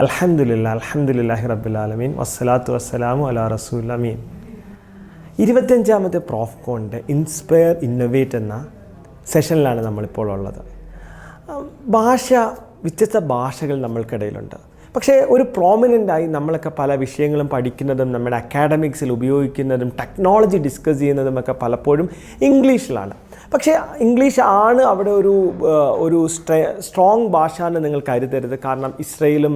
അൽഹംദുലില്ലാഹി റബ്ബിൽ ആലമീൻ വസ്സലാത്തു വസ്സലാമു അലാ റസൂലിൽ അമീൻ. 25ാമത്തെ പ്രോഫ്കോണിൻ്റെ ഇൻസ്പയർ ഇന്നൊവേറ്റ് എന്ന സെഷനിലാണ് നമ്മളിപ്പോൾ ഉള്ളത്. വ്യത്യസ്ത ഭാഷകൾ നമ്മൾക്കിടയിലുണ്ട്. പക്ഷേ ഒരു പ്രോമിനൻ്റായി നമ്മളൊക്കെ പല വിഷയങ്ങളും പഠിക്കുന്നതും നമ്മുടെ അക്കാഡമിക്സിൽ ഉപയോഗിക്കുന്നതും ടെക്നോളജി ഡിസ്കസ് ചെയ്യുന്നതുമൊക്കെ പലപ്പോഴും ഇംഗ്ലീഷിലാണ്. പക്ഷേ ഇംഗ്ലീഷ് ആണ് അവിടെ ഒരു സ്ട്രോങ് ഭാഷ എന്ന് നിങ്ങൾ കരുതരുത്. കാരണം ഇസ്രയേലും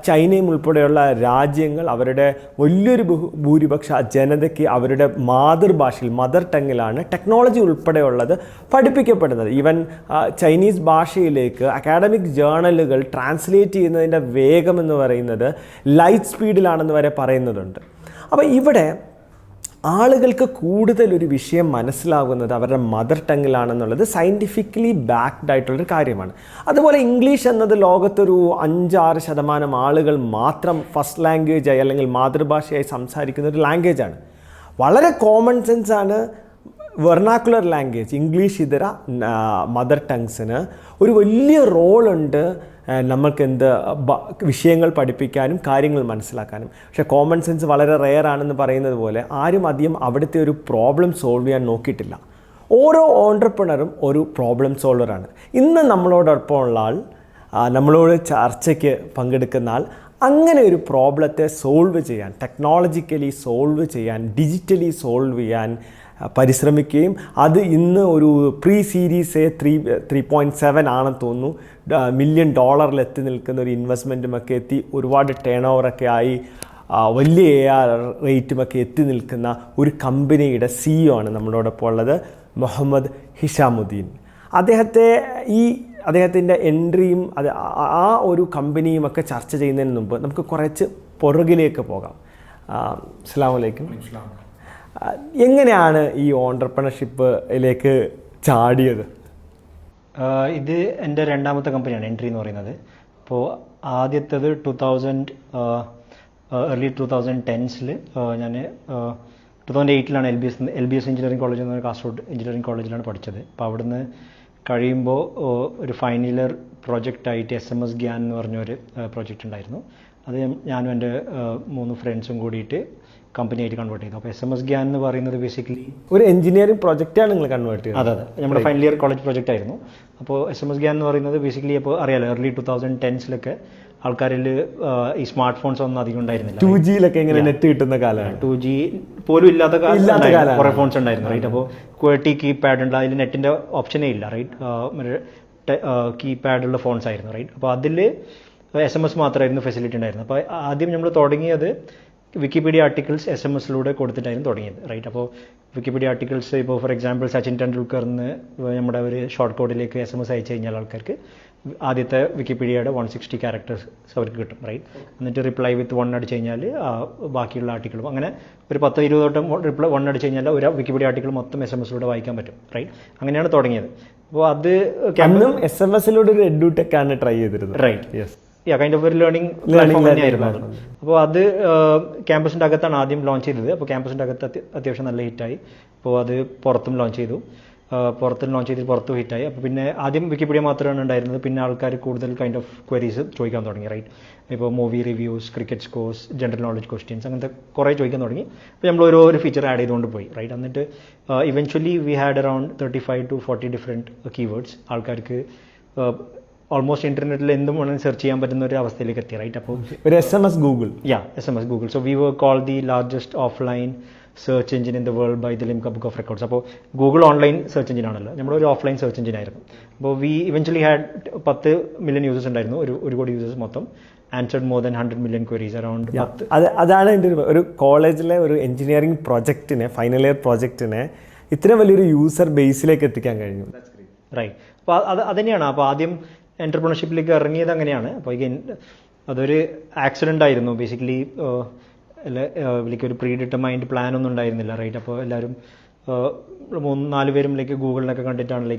ചൈനയും ഉൾപ്പെടെയുള്ള രാജ്യങ്ങൾ അവരുടെ വലിയൊരു ഭൂരിപക്ഷ ജനതയ്ക്ക് അവരുടെ മാതൃഭാഷയിൽ മദർ ടങ്ങിലാണ് ടെക്നോളജി ഉൾപ്പെടെയുള്ളത് പഠിപ്പിക്കപ്പെടുന്നത്. ഈവൻ ചൈനീസ് ഭാഷയിലേക്ക് അക്കാഡമിക് ജേർണലുകൾ ട്രാൻസ്ലേറ്റ് ചെയ്യുന്നതിൻ്റെ വേഗം എന്ന് പറയുന്നത് ലൈറ്റ് സ്പീഡിലാണെന്ന് വരെ പറയുന്നതുണ്ട്. അപ്പോൾ ഇവിടെ ആളുകൾക്ക് കൂടുതലൊരു വിഷയം മനസ്സിലാകുന്നത് അവരുടെ മദർ ടങ്ങിലാണെന്നുള്ളത് സയൻറ്റിഫിക്കലി ബാക്ക്ഡ് ആയിട്ടുള്ളൊരു കാര്യമാണ്. അതുപോലെ ഇംഗ്ലീഷ് എന്നത് ലോകത്തൊരു 5-6% ആളുകൾ മാത്രം ഫസ്റ്റ് ലാംഗ്വേജായി അല്ലെങ്കിൽ മാതൃഭാഷയായി സംസാരിക്കുന്ന ഒരു ലാംഗ്വേജാണ്. വളരെ കോമൺ സെൻസാണ് വെർണാക്കുലർ ലാംഗ്വേജ് ഇംഗ്ലീഷ് ഇതര മദർ ടങ്സിന് ഒരു വലിയ റോളുണ്ട് നമ്മൾക്ക് വിഷയങ്ങൾ പഠിപ്പിക്കാനും കാര്യങ്ങൾ മനസ്സിലാക്കാനും. പക്ഷേ കോമൺ സെൻസ് വളരെ റെയർ ആണെന്ന് പറയുന്നത് പോലെ ആരും അധികം അവിടുത്തെ ഒരു പ്രോബ്ലം സോൾവ് ചെയ്യാൻ നോക്കിയിട്ടില്ല. ഓരോ ഓൺട്രപ്രണറും ഒരു പ്രോബ്ലം സോൾവറാണ്. ഇന്ന് നമ്മളോടൊപ്പമുള്ള ആൾ, നമ്മളോട് ചർച്ചയ്ക്ക് പങ്കെടുക്കുന്ന ആൾ അങ്ങനെ ഒരു പ്രോബ്ലത്തെ സോൾവ് ചെയ്യാൻ, ടെക്നോളജിക്കലി സോൾവ് ചെയ്യാൻ, ഡിജിറ്റലി സോൾവ് ചെയ്യാൻ പരിശ്രമിക്കുകയും അത് ഇന്ന് ഒരു പ്രീ സീരീസ് 3.7 ആണെന്ന് തോന്നുന്നു, $1 മില്യൺ എത്തി നിൽക്കുന്ന ഒരു ഇൻവെസ്റ്റ്മെൻറ്റുമൊക്കെ എത്തി ഒരുപാട് ടേൺ ഓവറൊക്കെ ആയി വലിയ AR റേറ്റുമൊക്കെ എത്തി നിൽക്കുന്ന ഒരു കമ്പനിയുടെ CEO ആണ് നമ്മളോടൊപ്പം ഉള്ളത്, മുഹമ്മദ് ഹിഷാമുദ്ദീൻ. അദ്ദേഹത്തിൻ്റെ എൻട്രിയും ആ ഒരു കമ്പനിയും ഒക്കെ ചർച്ച ചെയ്യുന്നതിന് മുമ്പ് നമുക്ക് കുറച്ച് പുറകിലേക്ക് പോകാം. അസ്സലാമു അലൈക്കും. എങ്ങനെയാണ് ഈ ഓൺട്രപ്രണർഷിപ്പിലേക്ക് ചാടിയത്? ഇത് എൻ്റെ രണ്ടാമത്തെ കമ്പനിയാണ് എൻട്രി എന്ന് പറയുന്നത്. അപ്പോൾ ആദ്യത്തേത് early 2010s ഞാൻ 2008 LBS എഞ്ചിനീയറിംഗ് കോളേജിൽ നിന്ന് കാസർഗോഡ് എഞ്ചിനീയറിംഗ് കോളേജിലാണ് പഠിച്ചത്. അപ്പോൾ അവിടുന്ന് കഴിയുമ്പോൾ ഒരു ഫൈനൽ ഇയർ പ്രോജക്റ്റായിട്ട് SMS ഗ്യാൻ എന്ന് പറഞ്ഞൊരു പ്രോജക്റ്റ് ഉണ്ടായിരുന്നു. അത് ഞാനും എൻ്റെ 3 ഫ്രണ്ട്സും കൂടിയിട്ട് കമ്പനിയായിട്ട് കൺവേർട്ട് ചെയ്തു. അപ്പോൾ SMS ഗ്യാൻ എന്ന് പറയുന്നത് ബേസിക്കലി ഒരു എഞ്ചിനീയറിംഗ് പ്രോജക്റ്റാണ് നിങ്ങൾ കൺവേർട്ട് ചെയ്തത്? അതെ, നമ്മുടെ ഫൈനൽ ഇയർ കോളേജ് പ്രോജക്റ്റ് ആയിരുന്നു. അപ്പോൾ SMS ഗ്യാൻ എന്ന് പറയുന്നത് ബേസിക്കലി അപ്പോൾ അറിയാലോ, early 2010s ആൾക്കാരിൽ ഈ സ്മാർട്ട് ഫോൺസ് ഒന്നും അധികം ഉണ്ടായിരുന്നില്ല. 2G ഇങ്ങനെ നെറ്റ് കിട്ടുന്ന കാലമാണ്. 2G പോലും ഇല്ലാത്ത കാലം കുറേ ഫോൺസ് ഉണ്ടായിരുന്നു, റൈറ്റ്. അപ്പോൾ QWERTY കീപാഡ് ഉണ്ട്, അതിൽ നെറ്റിൻ്റെ ഓപ്ഷനേ ഇല്ല, റൈറ്റ്. കീപാഡുള്ള ഫോൺസ് ആയിരുന്നു, റൈറ്റ്. അപ്പോൾ അതിൽ SMS മാത്രമായിരുന്നു ഫെസിലിറ്റി ഉണ്ടായിരുന്നത്. അപ്പോൾ ആദ്യം നമ്മൾ തുടങ്ങിയത് വിക്കിപീഡിയ ആർട്ടിക്കിൾസ് SMS കൊടുത്തിട്ടായിരുന്നു തുടങ്ങിയത്, റൈറ്റ്. അപ്പോൾ വിക്കിപീഡിയ ആർട്ടിക്കിൾസ് ഇപ്പോൾ ഫോർ എക്സാമ്പിൾ സച്ചിൻ ടെണ്ടുൽക്കറിന് നമ്മുടെ ഒരു ഷോർട്ട് കോഡിലേക്ക് SMS അയച്ചു കഴിഞ്ഞാൽ ആൾക്കാർക്ക് ആദ്യത്തെ വിക്കിപീഡിയയുടെ 160 ക്യാരക്ടേഴ്സ് അവർക്ക് കിട്ടും, റൈറ്റ്. എന്നിട്ട് റിപ്ലൈ വിത്ത് 1 അടിച്ചു കഴിഞ്ഞാൽ ബാക്കിയുള്ള ആർട്ടിക്കിളും അങ്ങനെ ഒരു 10-20 വട്ടം റിപ്ലൈ 1 അടിച്ചു കഴിഞ്ഞാൽ ഒരു വിക്കിപീഡിയ ആർട്ടിക്കിൾ മൊത്തം SMS വായിക്കാൻ പറ്റും, റൈറ്റ്. അങ്ങനെയാണ് തുടങ്ങിയത്. അപ്പോൾ അത് SMS ഒരു എഡ്യൂടെക് ആണ് ട്രൈ ചെയ്തിരുന്നത്, റൈറ്റ്. യെസ്, കൈൻഡ് ഓഫ് ഒരു ലേണിംഗ് പ്ലാറ്റ്ഫോം തന്നെയായിരുന്നു അത്. അപ്പോൾ അത് ക്യാമ്പസിൻ്റെ അകത്താണ് ആദ്യം ലോഞ്ച് ചെയ്തത്. അപ്പോൾ ക്യാമ്പസിൻ്റെ അകത്ത് അത്യാവശ്യം നല്ല ഹിറ്റായി. അപ്പോൾ അത് പുറത്തും ലോഞ്ച് ചെയ്തു. പുറത്ത് ഹിറ്റായി. അപ്പോൾ പിന്നെ ആദ്യം വിക്കിപീഡിയ മാത്രമാണ് ഉണ്ടായിരുന്നത്. പിന്നെ ആൾക്കാർ കൂടുതൽ കൈൻഡ് ഓഫ് ക്വയറീസ് ചോദിക്കാൻ തുടങ്ങി, റൈറ്റ്. ഇപ്പോൾ movie reviews, cricket scores, general knowledge questions, അങ്ങനത്തെ കുറേ ചോദിക്കാൻ തുടങ്ങി. അപ്പോൾ നമ്മൾ ഓരോ ഫീച്ചർ ആഡ് ചെയ്തുകൊണ്ട് പോയി, റൈറ്റ്. എന്നിട്ട് eventually we had around 35 to 40 different keywords. ആൾക്കാർക്ക് ഓൾമോസ്റ്റ് ഇന്റർനെറ്റിൽ എന്തും വേണമെങ്കിൽ സെർച്ച് ചെയ്യാൻ പറ്റുന്ന ഒരു അവസ്ഥയിലേക്ക് എത്തി, റൈറ്റ്. അപ്പോൾ ഒരു SMS Google. SMS Google. So we were called the largest offline search engine in the world by the Limca book of records. അപ്പോൾ ഗൂഗിൾ ഓൺലൈൻ സെർച്ച് എഞ്ചിൻ ആണല്ലോ, നമ്മളൊരു ഓഫ്ലൈൻ സെർച്ച് എഞ്ചിൻ ആയിരുന്നു. അപ്പോൾ we eventually had 10 million users ഉണ്ടായിരുന്നു, 1 crore users മൊത്തം. Answered more than 100 million queries around. അതാണ് എൻ്റെ ഒരു കോളേജിലെ ഒരു എഞ്ചിനീയറിംഗ് പ്രോജക്റ്റിനെ, ഫൈനൽ ഇയർ പ്രോജക്റ്റിനെ ഇത്രയും വലിയൊരു യൂസർ ബേസിലേക്ക് എത്തിക്കാൻ കഴിഞ്ഞു, റൈറ്റ്. അപ്പോൾ അത് തന്നെയാണ്. അപ്പോൾ ആദ്യം എൻ്റർപ്രണർഷിപ്പിലേക്ക് ഇറങ്ങിയത് അങ്ങനെയാണ്. അപ്പോൾ അതൊരു ആക്സിഡൻ്റ് ആയിരുന്നു ബേസിക്കലി. ഇതിലേക്ക് ഒരു പ്രീ ഡിറ്റർമൈൻഡ് പ്ലാൻ ഒന്നും ഉണ്ടായിരുന്നില്ല, റൈറ്റ്. അപ്പോൾ എല്ലാവരും 3-4 പേരും ഗൂഗിളിനൊക്കെ കണ്ടിട്ടാണ്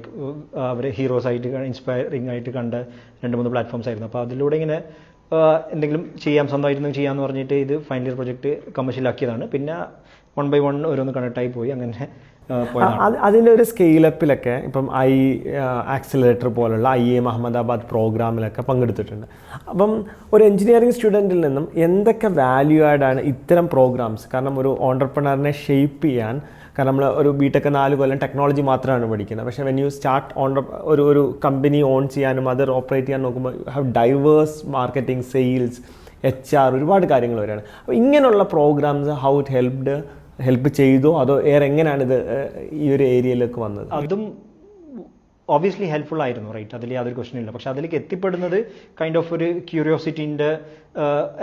അവർ ഹീറോസ് ആയിട്ട് ഇൻസ്പയറിംഗ് ആയിട്ട് കണ്ട 2-3 പ്ലാറ്റ്ഫോംസ് ആയിരുന്നു. അപ്പോൾ അതിലൂടെ ഇങ്ങനെ എന്തെങ്കിലും ചെയ്യാം, സ്വന്തമായിട്ട് ചെയ്യാമെന്ന് പറഞ്ഞിട്ട് ഇത് ഫൈനൽ ഇയർ പ്രൊജക്റ്റ് കമേഴ്ഷ്യലാക്കിയതാണ്. പിന്നെ 1 by 1 ഓരോന്ന് കണക്റ്റായി പോയി അങ്ങനെ അതിൻ്റെ ഒരു സ്കെയിലപ്പിലൊക്കെ ഇപ്പം ആക്സിലറേറ്റർ പോലുള്ള IIM അഹമ്മദാബാദ് പ്രോഗ്രാമിലൊക്കെ പങ്കെടുത്തിട്ടുണ്ട്. അപ്പം ഒരു എഞ്ചിനീയറിംഗ് സ്റ്റുഡൻറ്റിൽ നിന്നും എന്തൊക്കെ വാല്യൂ ആഡാണ് ഇത്തരം പ്രോഗ്രാംസ്, കാരണം ഒരു ഓണ്ടർപ്രണറിനെ ഷേപ്പ് ചെയ്യാൻ, കാരണം നമ്മൾ ഒരു ബിടെക് 4 കൊല്ലം ടെക്നോളജി മാത്രമാണ് പഠിക്കുന്നത്, പക്ഷേ വെൻ യു സ്റ്റാർട്ട് ഒരു കമ്പനി ഓൺ ചെയ്യാനും അത് ഓപ്പറേറ്റ് ചെയ്യാൻ നോക്കുമ്പോൾ have diverse marketing, sales, HR, ഒരുപാട് കാര്യങ്ങൾ വരികയാണ്. അപ്പോൾ ഇങ്ങനെയുള്ള പ്രോഗ്രാംസ് ഹൗ ഇറ്റ് ഹെൽപ്പ് ചെയ്തോ അതോ എങ്ങനെയാണിത് ഈ ഒരു ഏരിയയിലേക്ക് വന്നത്? അതും ഒബ്വിയസ്ലി ഹെൽപ്ഫുൾ ആയിരുന്നു, റൈറ്റ്, അതിൽ യാതൊരു ക്വസ്റ്റൻ ഇല്ല. പക്ഷെ അതിലേക്ക് എത്തിപ്പെടുന്നത് കൈൻഡ് ഓഫ് ഒരു ക്യൂരിയോസിറ്റീൻ്റെ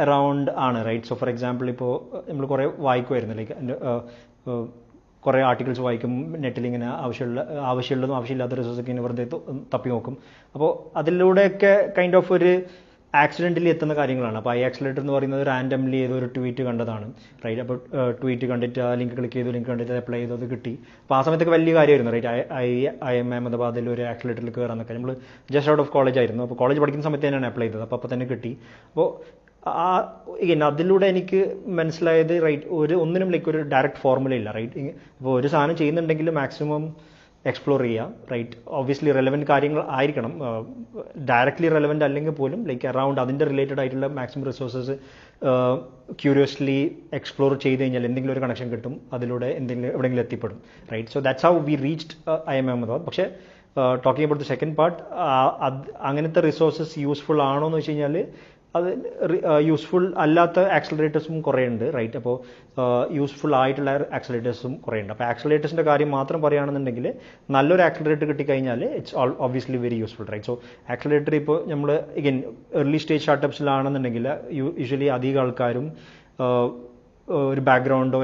അറൗണ്ട് ആണ്, റൈറ്റ്. സോ ഫോർ എക്സാമ്പിൾ ഇപ്പോൾ നമ്മൾ കുറേ വായിക്കുമായിരുന്നു, ലൈക്ക് കുറേ ആർട്ടിക്കിൾസ് വായിക്കും, നെറ്റിൽ ഇങ്ങനെ ആവശ്യമുള്ളതും ആവശ്യമില്ലാത്ത റിസോഴ്സൊക്കെ ഇങ്ങനെ വെറുതെ തപ്പി നോക്കും. അപ്പോൾ അതിലൂടെയൊക്കെ കൈൻഡ് ഓഫ് ഒരു ആക്സിഡൻ്റലി എത്തുന്ന കാര്യങ്ങളാണ്. അപ്പോൾ ആക്സിലേറ്റർ എന്ന് പറയുന്നത് റാൻഡംലി ഏതൊരു ട്വീറ്റ് കണ്ടതാണ്, റൈറ്റ്. അപ്പോൾ ട്വീറ്റ് കണ്ടിട്ട് ആ ലിങ്ക് ക്ലിക്ക് ചെയ്തു, ലിങ്ക് കണ്ടിട്ട് അപ്ലൈ ചെയ്തു, അത് കിട്ടി. അപ്പോൾ ആ സമയത്തൊക്കെ വലിയ കാര്യമായിരുന്നു, റൈറ്റ്. IIM അഹമ്മദാബാദിൽ ഒരു ആക്സിലേറ്ററിൽ കയറാന്നൊക്കെ നമ്മൾ ജസ്റ്റ് ഔട്ട് ഓഫ് കോളേജ് ആയിരുന്നു. അപ്പോൾ കോളേജ് പഠിക്കുന്ന സമയത്ത് തന്നെയാണ് അപ്ലൈ ചെയ്തത്. അപ്പോൾ തന്നെ കിട്ടി. അപ്പോൾ അതിലൂടെ എനിക്ക് മനസ്സിലായത്, റൈറ്റ്, ഒന്നിനും ലൈക്ക് ഒരു ഡയറക്റ്റ് ഫോർമുല ഇല്ല, റൈറ്റ്. ഇപ്പോൾ ഒരു സാധനം ചെയ്യുന്നുണ്ടെങ്കിൽ മാക്സിമം എക്സ്പ്ലോർ ചെയ്യുക, റൈറ്റ്. ഒബ്വിയസ്ലി റെലവൻറ്റ് കാര്യങ്ങൾ ആയിരിക്കണം, ഡയറക്റ്റ്ലി റെലവൻറ്റ് അല്ലെങ്കിൽ പോലും ലൈക്ക് അറൗണ്ട് അതിൻ്റെ റിലേറ്റഡ് ആയിട്ടുള്ള മാക്സിമം റിസോഴ്സസ് ക്യൂരിയസ്ലി എക്സ്പ്ലോർ ചെയ്ത് കഴിഞ്ഞാൽ എന്തെങ്കിലും ഒരു കണക്ഷൻ കിട്ടും, അതിലൂടെ എവിടെയെങ്കിലും എത്തിപ്പെടും, right. So that's how we reached IIM Ahmedabad. പക്ഷേ talking about the second part, അങ്ങനത്തെ റിസോഴ്സസ് യൂസ്ഫുൾ ആണോ എന്ന് വെച്ച് കഴിഞ്ഞാൽ അത് യൂസ്ഫുൾ അല്ലാത്ത ആക്സിലറേറ്റേഴ്സും കുറേ ഉണ്ട്, റൈറ്റ്. അപ്പോൾ യൂസ്ഫുൾ ആയിട്ടുള്ള ആക്സിലറേറ്റേഴ്സും കുറേ ഉണ്ട്. അപ്പോൾ ആക്സിലറേറ്റേഴ്സിൻ്റെ കാര്യം മാത്രം പറയുകയാണെന്നുണ്ടെങ്കിൽ നല്ലൊരു ആക്സിലറേറ്റർ കിട്ടിക്കഴിഞ്ഞാൽ it's obviously very useful, right. So accelerator ഇപ്പോൾ നമ്മൾ ഇഗൻ ഏർലി സ്റ്റേജ് സ്റ്റാർട്ടപ്സിലാണെന്നുണ്ടെങ്കിൽ യൂഷ്വലി അധികം ആൾക്കാരും ഒരു ബാക്ക്ഗ്രൗണ്ടോ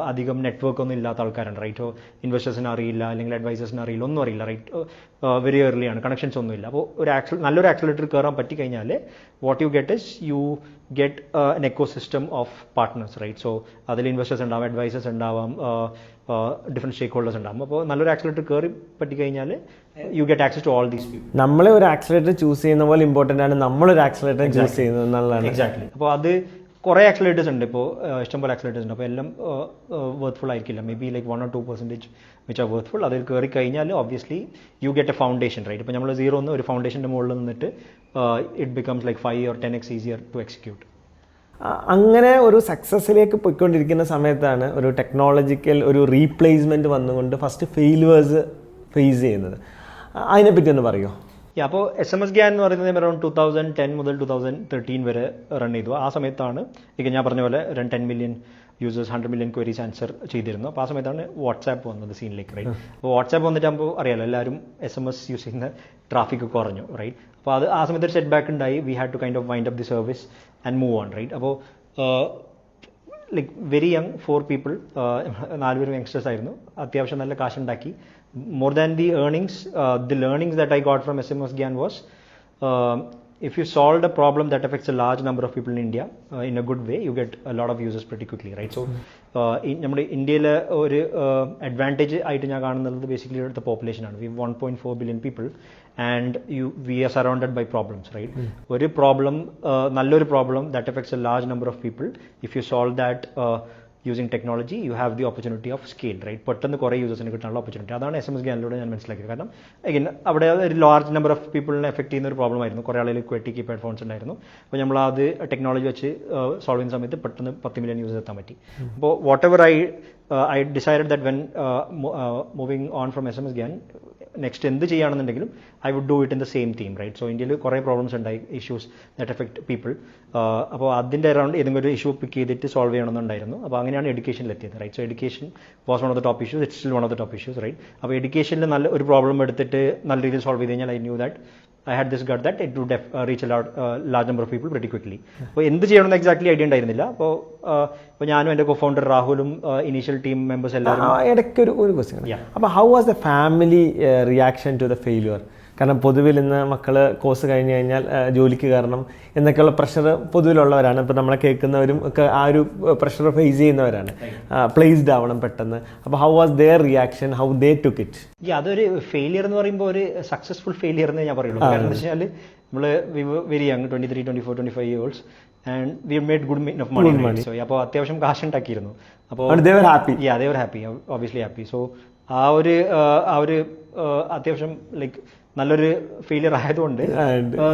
അധികം നെറ്റ്വർക്കൊന്നും ഇല്ലാത്ത ആൾക്കാരാണ്, റൈറ്റ്. ഇൻവെസ്റ്റേഴ്സിന് അറിയില്ല, അല്ലെങ്കിൽ അഡ്വൈസേഴ്സിന് അറിയില്ല, ഒന്നും അറിയില്ല, റൈറ്റ്. വെരി ഏർലി ആണ്, കണക്ഷൻസ് ഒന്നുമില്ല. അപ്പോൾ നല്ലൊരു ആക്സിലേറ്റർ കയറാൻ പറ്റിക്കഴിഞ്ഞാൽ what you get is you get an ecosystem of partners, right. So അതിൽ ഇൻവെസ്റ്റേഴ്സ് ഉണ്ടാവാം, അഡ്വൈസേഴ്സ് ഉണ്ടാവാം, ഡിഫറെൻറ്റ് സ്റ്റേക്ക് ഹോൾഡേഴ്സ് ഉണ്ടാകും. അപ്പോൾ നല്ലൊരു ആക്സിലേറ്റർ കയറി പറ്റിക്കഴിഞ്ഞാൽ you get access to all these people. നമ്മളെ ഒരു ആക്സിലേറ്റർ ചൂസ് ചെയ്യുന്ന പോലെ ഇമ്പോർട്ടൻ്റ് ആണ് നമ്മളൊരു ആക്സിലേറ്റർ ചൂസ് ചെയ്യുന്നത് എന്നുള്ളതാണ്. എക്സാക്ട്ലി. അപ്പോൾ അത് കുറേ ആക്സിലേറ്റേഴ്സ് ഉണ്ട്, ഇപ്പോൾ ഇഷ്ടംപോലെ ആക്സിലേറ്റേഴ്സ് ഉണ്ട്. അപ്പോൾ എല്ലാം വർത്ത്ഫുൾ ആയിരിക്കില്ല, maybe like 1 or 2% which are worthful. അതിൽ കയറി കഴിഞ്ഞാൽ obviously you get a foundation, right. ഇപ്പോൾ നമ്മൾ 0 ഒരു ഫൗണ്ടേഷൻ്റെ മുകളിൽ നിന്നിട്ട് it becomes like 5 or 10x easier to execute. അങ്ങനെ ഒരു സക്സസ്സിലേക്ക് പോയിക്കൊണ്ടിരിക്കുന്ന സമയത്താണ് ഒരു ടെക്നോളജിക്കൽ ഒരു റീപ്ലേസ്മെൻറ്റ് വന്നുകൊണ്ട് ഫസ്റ്റ് ഫെയിലുവേഴ്സ് ഫേസ് ചെയ്യുന്നത്. അതിനെപ്പറ്റി ഒന്ന് പറയുമോ? അപ്പോൾ SMS GAN എന്ന് പറയുന്നത് അറൗണ്ട് 2010 മുതൽ 2013 വരെ റൺ ചെയ്തു. ആ സമയത്താണ് ഞാൻ പറഞ്ഞ പോലെ 10 million users, 100 million queries answer ചെയ്തിരുന്നു. അപ്പോൾ ആ സമയത്താണ് വാട്സാപ്പ് വന്നത് സീനിലേക്ക്, റൈറ്റ്. അപ്പോൾ വാട്സാപ്പ് വന്നിട്ടാകുമ്പോൾ അറിയാലോ എല്ലാവരും SMS യൂസ് ചെയ്യുന്ന ട്രാഫിക് കുറഞ്ഞു, റൈറ്റ്. അപ്പോൾ അത് ആ സമയത്ത് ഒരു സെറ്റ് ബാക്ക് ഉണ്ടായി. We had to kind of wind up the service and move on, right. അപ്പോൾ ലൈക്ക് വെരി യങ് 4 people, 4 പേരും യങ്സ്റ്റേഴ്സ് ആയിരുന്നു. അത്യാവശ്യം നല്ല കാശുണ്ടാക്കി. More than the earnings, the learnings that I got from SMS GAN was, if you solve a problem that affects a large number of people in India in a good way, you get a lot of users pretty quickly, right? So നമ്മുടെ ഇന്ത്യയിലെ ഒരു advantage ആയിട്ട് ഞാൻ കാണുന്നത് basically ഇവിടുത്തെ population ആണ്. We 1.4 billion people and we are surrounded by problems, right? ഒരു problem, നല്ലൊരു problem that affects a large number of people, if you solve that using technology, you have the opportunity of scale, right? പെട്ടെന്ന് കുറേ യൂസേഴ്സിന് കിട്ടാനുള്ള opportunity. അതാണ് SMS GANിലൂടെ ഞാൻ മനസ്സിലാക്കിയത്. കാരണം again അവിടെ ഒരു ലാർജ് നമ്പർ ഓഫ് പീപ്പിളിനെ എഫക്ട് ചെയ്യുന്ന ഒരു പ്രോബ്ലം ആയിരുന്നു. കുറേ ആളുകൾ QWERTY കീപാഡ് ഫോൺസ് ഉണ്ടായിരുന്നു. അപ്പോൾ നമ്മൾ അത് ടെക്നോളജി വെച്ച് സോൾവ് ചെയ്യുന്ന സമയത്ത് പെട്ടെന്ന് 10 മില്യൺ യൂസേഴ്സ് എത്താൻ പറ്റി. അപ്പോൾ whatever I decided that when moving on from SMS GAN, next എന്ത് ചെയ്യുകയാണെന്നുണ്ടെങ്കിലും I would do it in the same theme, right. So ഇന്ത്യയിൽ കുറേ പ്രോബ്ലംസ് ഉണ്ടായി, ഇഷ്യൂസ് ദാറ്റ് എഫക്ട് പീപ്പിൾ. അപ്പോൾ അതിൻ്റെ അറൗണ്ട് ഏതെങ്കിലും ഒരു ഇഷ്യൂ പിക്ക് ചെയ്തിട്ട് സോൾവ് ചെയ്യണമെന്നുണ്ടായിരുന്നു. അപ്പോൾ അങ്ങനെയാണ് എഡ്യൂക്കേഷനിൽ എത്തിയത്, right. So education was one of the top issues, it's still one of the top issues, right. അപ്പോൾ എഡ്യൂക്കേഷനിൽ നല്ല ഒരു പ്രോബ്ലം എടുത്തിട്ട് നല്ല രീതിയിൽ സോൾവ് ചെയ്ത് കഴിഞ്ഞാൽ I knew that I had this gut that it would reach a large number of people pretty quickly. അപ്പോൾ എന്ത് ചെയ്യണമെന്ന് എക്സാക്ട്ലി ഐഡിയ ഉണ്ടായിരുന്നില്ല. അപ്പോൾ ഞാനും എൻ്റെ കോ ഫൗണ്ടർ രാഹുലും ഇനീഷ്യൽ ടീം മെമ്പേഴ്സ് എല്ലാവരും. ഇടയ്ക്ക് ഒരു ക്വസ്റ്റ്യൻ. അപ്പോൾ how was the family reaction to the failure? കാരണം പൊതുവിൽ ഇന്ന് മക്കൾ കോഴ്സ് കഴിഞ്ഞ് കഴിഞ്ഞാൽ ജോലിക്ക് കയറണം എന്നൊക്കെയുള്ള പ്രഷർ പൊതുവിലുള്ളവരാണ്. ഇപ്പോൾ നമ്മളെ കേൾക്കുന്നവരും ഒക്കെ ആ ഒരു പ്രഷർ ഫേസ് ചെയ്യുന്നവരാണ്. പ്ലേസ്ഡ് ആവണം പെട്ടെന്ന്. അപ്പോൾ how was their reaction, how they took it? അതൊരു ഫെയിലിയർ എന്ന് പറയുമ്പോൾ ഒരു സക്സസ്ഫുൾ ഫെയിലിയർ എന്നേ ഞാൻ പറയുള്ളൂ. കാരണം എന്താ വെച്ചാൽ നമ്മൾ we were very young 23, 24, 25 years and we made good enough money. So അപ്പോൾ അത്യാവശ്യം കാശ് ഉണ്ടാക്കിയിരുന്നു. അപ്പോൾ they were happy. Yeah, they were happy, obviously happy. So ആ ഒരു അത്യാവശ്യം ലൈക്ക് നല്ലൊരു ഫെയിലിയർ ആയതുകൊണ്ട്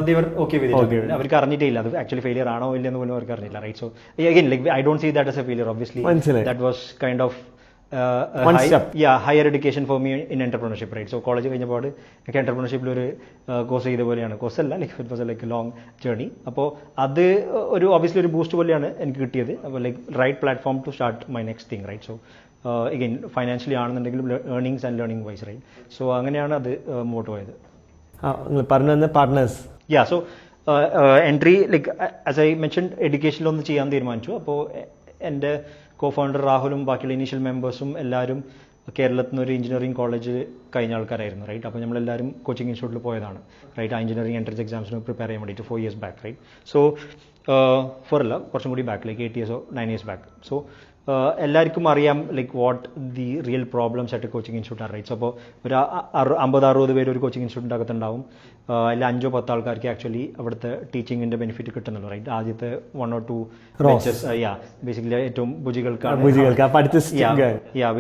ദേവർ ഓക്കെ വിത്ത് അവർക്ക് അറിഞ്ഞിട്ടില്ല അത് ആക്ച്വലി ഫെയിലിയർ ആണോ ഇല്ലെന്ന് പോലും അവർക്ക് അറിഞ്ഞില്ല, right? So again like I don't see that as a failure. Obviously that was kind of higher education for me in entrepreneurship, right? So college കഴിഞ്ഞപ്പോൾ എനിക്ക് എന്റർപ്രണർഷിപ്പിൽ ഒരു കോഴ്സ് ചെയ്ത പോലെയാണ്, കോഴ്സ് അല്ല, like it was like long journey. അപ്പോൾ അത് ഒരു ഒബ്വിയസ്ലി ഒരു ബൂസ്റ്റ് പോലെയാണ് എനിക്ക് കിട്ടിയത്. അപ്പോൾ like right platform to start my next thing, right? So again financially ആണെന്നുണ്ടെങ്കിലും earnings and learning wise, right? So അങ്ങനെയാണ് അത് മുമ്പോട്ട് പോയത്. പറഞ്ഞ partners, yeah. So entry like as I mention എഡ്യൂക്കേഷനിലൊന്ന് ചെയ്യാൻ തീരുമാനിച്ചു. അപ്പോൾ എൻ്റെ കോ ഫൗണ്ടർ രാഹുലും ബാക്കിയുള്ള ഇനീഷ്യൽ മെമ്പേഴ്സും എല്ലാവരും കേരളത്തിൽ നിന്ന് ഒരു എഞ്ചിനീയറിംഗ് കോളേജ് കഴിഞ്ഞ ആൾക്കാരായിരുന്നു, റൈറ്റ്? അപ്പോൾ നമ്മളെല്ലാവരും കോച്ചിങ് ഇൻസ്റ്റിറ്റ്യൂട്ടിൽ പോയതാണ്, റൈറ്റ്? ആ എഞ്ചിനീയറിംഗ് എൻട്രൻസ് എക്സാംസിന് പ്രിപ്പയർ ചെയ്യാൻ വേണ്ടിയിട്ട് 4 years ബാക്ക്, റൈറ്റ്? സോ 4 അല്ല, കുറച്ചും കൂടി back, like 8 years or 9 years back. So എല്ലാവർക്കും അറിയാം like what the real problems ആയിട്ട് കോച്ചിങ് ഇൻസ്റ്റിറ്റ്യൂട്ട് ആണ്, റൈറ്റ്? സോ അപ്പോൾ ഒരു 50-60 പേര് ഒരു കോച്ചിങ് ഇൻസ്റ്റിറ്റ്യൂട്ടിൻ്റെ അകത്തുണ്ടാവും. അതിൽ 5-10 ആൾക്കാർക്ക് ആക്ച്വലി അവിടുത്തെ ടീച്ചിങ്ങിൻ്റെ ബെനിഫിറ്റ് കിട്ടുന്നുള്ളൂ, റൈറ്റ്? ആദ്യത്തെ 1 or 2 ബാച്ചസ്, ബേസിക്കലി ഏറ്റവും ഭുജികൾക്കാണ്,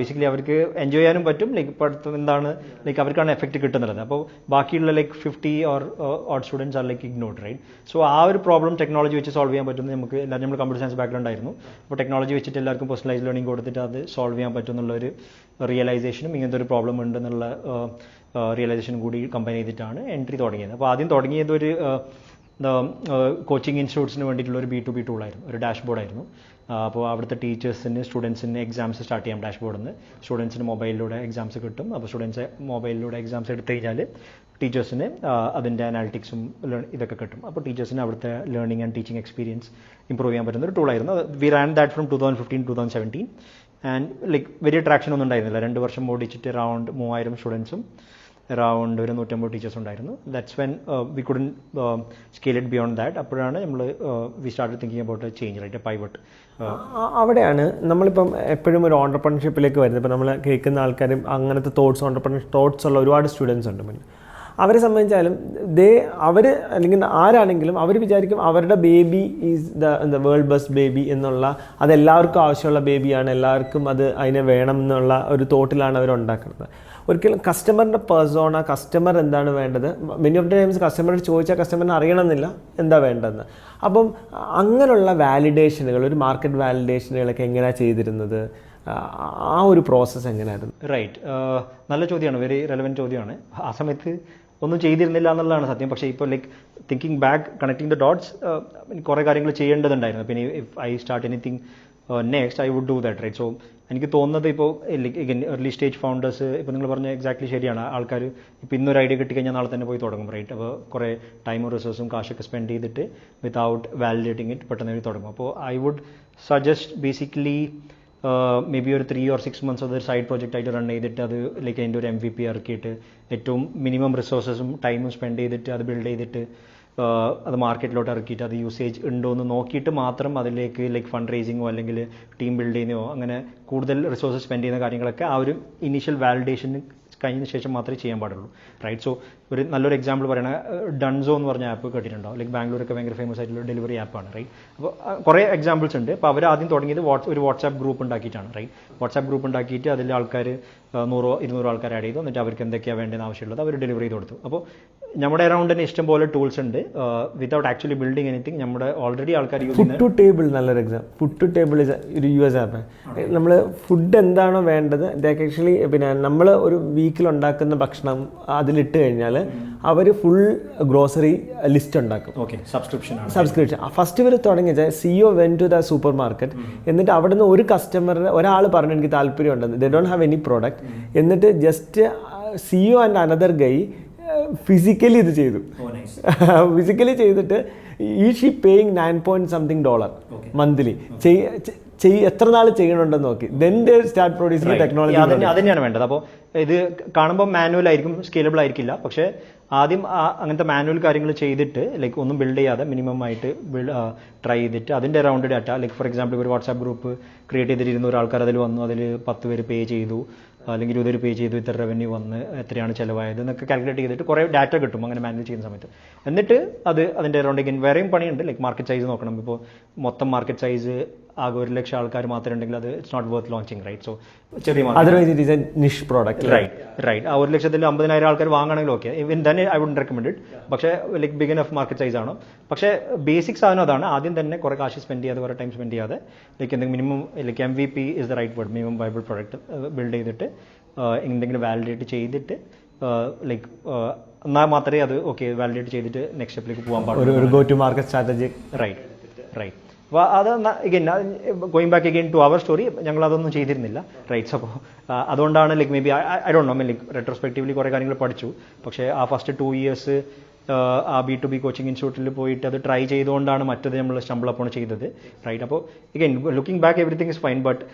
ബേസിക്കലി അവർക്ക് എൻജോയ് ചെയ്യാനും പറ്റും, ലൈക്ക് പഠിത്തം എന്താണ് ലൈക്ക് അവർക്കാണ് എഫക്റ്റ് കിട്ടുന്നത്. അപ്പോൾ ബാക്കിയുള്ള like 50 or odd students are like ignored, right? So ആ ഒരു പ്രോബ്ലം ടെക്നോളജി വെച്ച് സോൾവ് ചെയ്യാൻ പറ്റും. നമുക്ക് എല്ലാവരും നമ്മൾ കമ്പ്യൂട്ടർ സയൻസ് ബാക്ക്ഗ്രൗണ്ട് ആയിരുന്നു. അപ്പോൾ ടെക്നോളജി വെച്ചിട്ട് എല്ലാവർക്കും പേഴ്സണലൈസ് ലേണിംഗ് കൊടുത്തിട്ട് അത് സോൾവ് ചെയ്യാൻ പറ്റും എന്നുള്ളൊരു റിയലൈസേഷനും ഇങ്ങനത്തെ ഒരു പ്രോബ്ലം ഉണ്ടെന്നുള്ള റിയലൈസേഷനും കൂടി കമ്പൈൻ ചെയ്തിട്ടാണ് എൻട്രി തുടങ്ങിയത്. അപ്പോൾ ആദ്യം തുടങ്ങിയത് ഒരു കോച്ചിങ് ഇൻസ്റ്റിറ്റ്യൂട്ട്സിന് വേണ്ടിയിട്ടുള്ള ഒരു B2B ടൂളായിരുന്നു, ഒരു ഡാഷ്ബോർഡായിരുന്നു. അപ്പോൾ അവിടുത്തെ ടീച്ചേഴ്സിന് സ്റ്റുഡൻസിന് എക്സാംസ് സ്റ്റാർട്ട് ചെയ്യാം ഡാഷ്ബോർഡിൽ നിന്ന്. സ്റ്റുഡൻസിന് മൊബൈലിലൂടെ എക്സാംസ് കിട്ടും. അപ്പോൾ സ്റ്റുഡൻസ് മൊബൈലിലൂടെ എക്സാംസ് എടുത്തു കഴിഞ്ഞാൽ ടീച്ചേഴ്സിന് അതിൻ്റെ അനാലിറ്റിക്സും ഇതൊക്കെ കിട്ടും. അപ്പോൾ ടീച്ചേഴ്സിന് അവിടുത്തെ learning and teaching experience improve ചെയ്യാൻ പറ്റുന്ന ഒരു ടൂളായിരുന്നു. We ran that from 2015-2017 and like വലിയ ട്രാക്ഷൻ ഒന്നും ഉണ്ടായിരുന്നില്ല. 2 വർഷം ഓടിച്ചിട്ട് അറൗണ്ട് 3000 സ്റ്റുഡൻസും അറൗണ്ട് ഒരു 150 ടീച്ചേഴ്സ് ഉണ്ടായിരുന്നു. That's when we couldn't scale it beyond that. അപ്പോഴാണ് നമ്മൾ we start thinking about a change, right? A pivot. അവിടെയാണ് നമ്മളിപ്പം എപ്പോഴും ഒരു ഓണ്ടർപ്രണർഷിപ്പിലേക്ക് വരുന്നത്. ഇപ്പം നമ്മൾ കേൾക്കുന്ന ആൾക്കാരും അങ്ങനത്തെ തോട്ട്സ് ഉള്ള ഒരുപാട് സ്റ്റുഡൻസ് ഉണ്ട്. പിന്നെ അവരെ സംബന്ധിച്ചാലും അവർ അല്ലെങ്കിൽ ആരാണെങ്കിലും അവർ വിചാരിക്കും അവരുടെ baby is the world best baby എന്നുള്ള, അതെല്ലാവർക്കും ആവശ്യമുള്ള ബേബിയാണ്, എല്ലാവർക്കും അതിനെ വേണം എന്നുള്ള ഒരു തോട്ടിലാണ് അവർ ഉണ്ടാക്കുന്നത്. ഒരിക്കലും കസ്റ്റമറിൻ്റെ പേഴ്സോണ, കസ്റ്റമർ എന്താണ് വേണ്ടത്, മെനി ഓഫ് ദ ടൈംസ് കസ്റ്റമറോട് ചോദിച്ചാൽ കസ്റ്റമറിന് അറിയണമെന്നില്ല എന്താ വേണ്ടതെന്ന്. അപ്പം അങ്ങനെയുള്ള വാലിഡേഷനുകൾ, ഒരു മാർക്കറ്റ് വാലിഡേഷനുകളൊക്കെ എങ്ങനെയാണ് ചെയ്തിരുന്നത്? ആ ഒരു പ്രോസസ്സ് എങ്ങനെയായിരുന്നു? റൈറ്റ്, നല്ല ചോദ്യമാണ്, വെരി റെലവൻറ്റ് ചോദ്യമാണ്. ആ സമയത്ത് ഒന്നും ചെയ്തിരുന്നില്ല എന്നുള്ളതാണ് സത്യം. പക്ഷേ ഇപ്പോൾ like thinking back, connecting the dots, കുറേ കാര്യങ്ങൾ ചെയ്യേണ്ടതുണ്ടായിരുന്നു. പിന്നെ if I start anything next I would do that, right? So എനിക്ക് തോന്നുന്നത് ഇപ്പോൾ ലൈക്ക് ഏർലി സ്റ്റേജ് ഫൗണ്ടേഴ്സ്, ഇപ്പോൾ നിങ്ങൾ പറഞ്ഞ എക്സാക്ട്ലി ശരിയാണ്. ആൾക്കാർ ഇപ്പോൾ ഇന്നൊരു ഐഡിയ കിട്ടിക്കഴിഞ്ഞാൽ നാളെ തന്നെ പോയി തുടങ്ങും, റൈറ്റ്? അപ്പോൾ കുറേ ടൈമും റിസോഴ്സും കാശൊക്കെ സ്പെൻഡ് ചെയ്തിട്ട് വിതൗട്ട് വാലിഡേറ്റിംഗ് ഇറ്റ് പെട്ടെന്ന് തുടങ്ങും. അപ്പോൾ I would suggest basically may be ഒരു 3 or 6 months അതൊരു സൈഡ് പ്രോജക്റ്റ് ആയിട്ട് റൺ ചെയ്തിട്ട് അത് ലൈക്ക് അതിൻ്റെ ഒരു MVP ഇറക്കിയിട്ട് ഏറ്റവും മിനിമം റിസോഴ്സസും ടൈമും സ്പെൻഡ് ചെയ്തിട്ട് അത് ബിൽഡ് ചെയ്തിട്ട് അത് മാർക്കറ്റിലോട്ട് ഇറക്കിയിട്ട് അത് യൂസേജ് ഉണ്ടോ എന്ന് നോക്കിയിട്ട് മാത്രം അതിലേക്ക് ലൈക്ക് ഫണ്ട് റേസിങ്ങോ അല്ലെങ്കിൽ ടീം ബിൽഡ് ചെയ്യുന്നതോ അങ്ങനെ കൂടുതൽ റിസോഴ്സസ് സ്പെൻഡ് ചെയ്യുന്ന കാര്യങ്ങളൊക്കെ ആ ഒരു ഇനീഷ്യൽ വാലിഡേഷൻ കഴിഞ്ഞതിന് ശേഷം മാത്രമേ ചെയ്യാൻ പാടുള്ളൂ, റൈറ്റ്? സോ ഒരു നല്ലൊരു എക്സാമ്പിൾ പറയണ ഡൺസോ എന്ന് പറഞ്ഞ ആപ്പ് കേട്ടിട്ടുണ്ടോ? ലൈക്ക് ബാംഗ്ലൂരൊക്കെ ഭയങ്കര ഫേമസ് ആയിട്ടുള്ള ഡെലിവറി ആപ്പാണ്, റൈറ്റ്? അപ്പോൾ കുറേ എക്സാമ്പിൾസ് ഉണ്ട്. അപ്പോൾ അവർ ആദ്യം തുടങ്ങിയത് ഒരു വാട്സാപ്പ് ഗ്രൂപ്പ് ഉണ്ടാക്കിയിട്ടാണ്, റൈറ്റ്? വാട്സാപ്പ് ഗ്രൂപ്പ് ഉണ്ടാക്കിയിട്ട് അതിൽ ആൾക്കാർ 100-200 ആൾക്കാർ ആഡ് ചെയ്തു. എന്നിട്ട് അവർക്ക് എന്തൊക്കെയാണ് വേണ്ടതെന്ന് ആവശ്യമുള്ളത് അവർ ഡെലിവറി ചെയ്ത് കൊടുത്തു. അപ്പോൾ നമ്മുടെ അറൗണ്ട് തന്നെ ഇഷ്ടംപോലെ ടൂൾസ് ഉണ്ട് വിതൗട്ട് ആക്ച്വലി ബിൽഡിംഗ് എനിത്തിങ്. നമ്മുടെ ഓൾറെഡി ആൾക്കാർ യൂസ് ചെയ്യുന്നത് ഫുഡ് ടു ടേബിൾ, നല്ലൊരു എക്സാമ്പിൾ. ഫുഡ് ടു ടേബിൾ ഒരു US ആപ്പ്. നമ്മൾ ഫുഡ് എന്താണോ വേണ്ടത് ആക്ച്വലി പിന്നെ നമ്മൾ ഒരു വീക്കിൽ ഉണ്ടാക്കുന്ന ഭക്ഷണം അതിലിട്ട് കഴിഞ്ഞാൽ അവർ ഫുൾ ഗ്രോസറി ലിസ്റ്റ് ഉണ്ടാക്കും. Okay, subscription. ഫസ്റ്റ് ഇവർ തുടങ്ങിയത് CEO went to the supermarket. എന്നിട്ട് അവിടെ നിന്ന് ഒരു കസ്റ്റമറിന് ഒരാൾ പറഞ്ഞു എനിക്ക് താല്പര്യം ഉണ്ടെന്ന്, they don't have any product. എന്നിട്ട് just CEO and another guy physically ഇത് ചെയ്തു. ഫിസിക്കലി ചെയ്തിട്ട് ഷീ പേയിങ് $9.something മന്ത്ലി. എത്ര നാൾ ചെയ്യണമെന്ന് നോക്കി ദെൻ സ്റ്റാർട്ട് പ്രൊഡ്യൂസിങ് ടെക്നോളജി. അത് തന്നെയാണ് വേണ്ടത്. അപ്പോൾ ഇത് കാണുമ്പോൾ മാനുവൽ ആയിരിക്കും, സ്കേലബിൾ ആയിരിക്കില്ല. പക്ഷേ ആദ്യം അങ്ങനത്തെ മാനുവൽ കാര്യങ്ങൾ ചെയ്തിട്ട് ലൈക്ക് ഒന്നും ബിൽഡ് ചെയ്യാതെ മിനിമം ആയിട്ട് ട്രൈ ചെയ്തിട്ട് അതിൻ്റെ around data like for example ഒരു വാട്സാപ്പ് ഗ്രൂപ്പ് ക്രിയേറ്റ് ചെയ്തിരുന്ന ഒരാൾക്കാർ അതിൽ വന്നു, അതിൽ 10 പേര് പേ ചെയ്തു, അല്ലെങ്കിൽ 20 പേര് പേ ചെയ്തു, ഇത്ര റവന്യൂ വന്ന് എത്രയാണ് ചിലവായത് എന്നൊക്കെ കാൽക്കുലേറ്റ് ചെയ്തിട്ട് കുറേ ഡാറ്റ കിട്ടും അങ്ങനെ മാനുവൽ ചെയ്യുന്ന സമയത്ത്. എന്നിട്ട് അതിൻ്റെ അറൗണ്ട് ഇങ്ങനെ വേറെയും പണിയുണ്ട്, ലൈക്ക് മാർക്കറ്റ് സൈസ് നോക്കണം. ഇപ്പോൾ മൊത്തം മാർക്കറ്റ് സൈസ് ആകെ 1 ലക്ഷം ആൾക്കാർ മാത്രം ഉണ്ടെങ്കിൽ അത് it's not worth launching, right? So ചെറിയ നിഷ് പ്രോഡക്റ്റ്, റൈറ്റ്. ആ 1 ലക്ഷത്തിൽ 50,000 ആൾക്കാർ വാങ്ങണമെങ്കിൽ ഓക്കെ, ഇവൻ തന്നെ ഐ വുഡ് റെക്കമെൻഡ് ഇറ്റ്. പക്ഷേ like big enough market size ആണ്. പക്ഷേ ബേസിക് സാധനം അതാണ്, ആദ്യം തന്നെ കുറേ കാശ് സ്പെൻഡ് ചെയ്യാതെ, കുറേ ടൈം സ്പെൻഡ് ചെയ്യാതെ ലൈക്ക് എന്തെങ്കിലും minimum like MVP is the right word, minimum viable product build ചെയ്തിട്ട് എന്തെങ്കിലും വാലിഡേറ്റ് ചെയ്തിട്ട് ലൈക്ക് എന്നാൽ മാത്രമേ അത് ഓക്കെ വാലിഡേറ്റ് ചെയ്തിട്ട് നെക്സ്റ്റ് സ്റ്റെപ്പിലേക്ക് പോകാൻ പാടുള്ളൂ. ഒരു go to market strategy. Right. അപ്പോൾ അത് going back again to our story, ഞങ്ങൾ അതൊന്നും ചെയ്തിരുന്നില്ല, റൈറ്റ്സ്. അപ്പോൾ അതുകൊണ്ടാണ് like maybe I don't know, like retrospectively കുറേ കാര്യങ്ങൾ പഠിച്ചു. പക്ഷേ ആ ഫസ്റ്റ് 2 years ആ B2B കോച്ചിങ് ഇൻസ്റ്റിറ്റ്യൂട്ടിൽ പോയിട്ട് അത് ട്രൈ ചെയ്തുകൊണ്ടാണ് മറ്റത് നമ്മൾ സ്റ്റംബിൾ അപ്പോൺ ചെയ്തത്, റൈറ്റ്? അപ്പോൾ again looking back everything is fine, but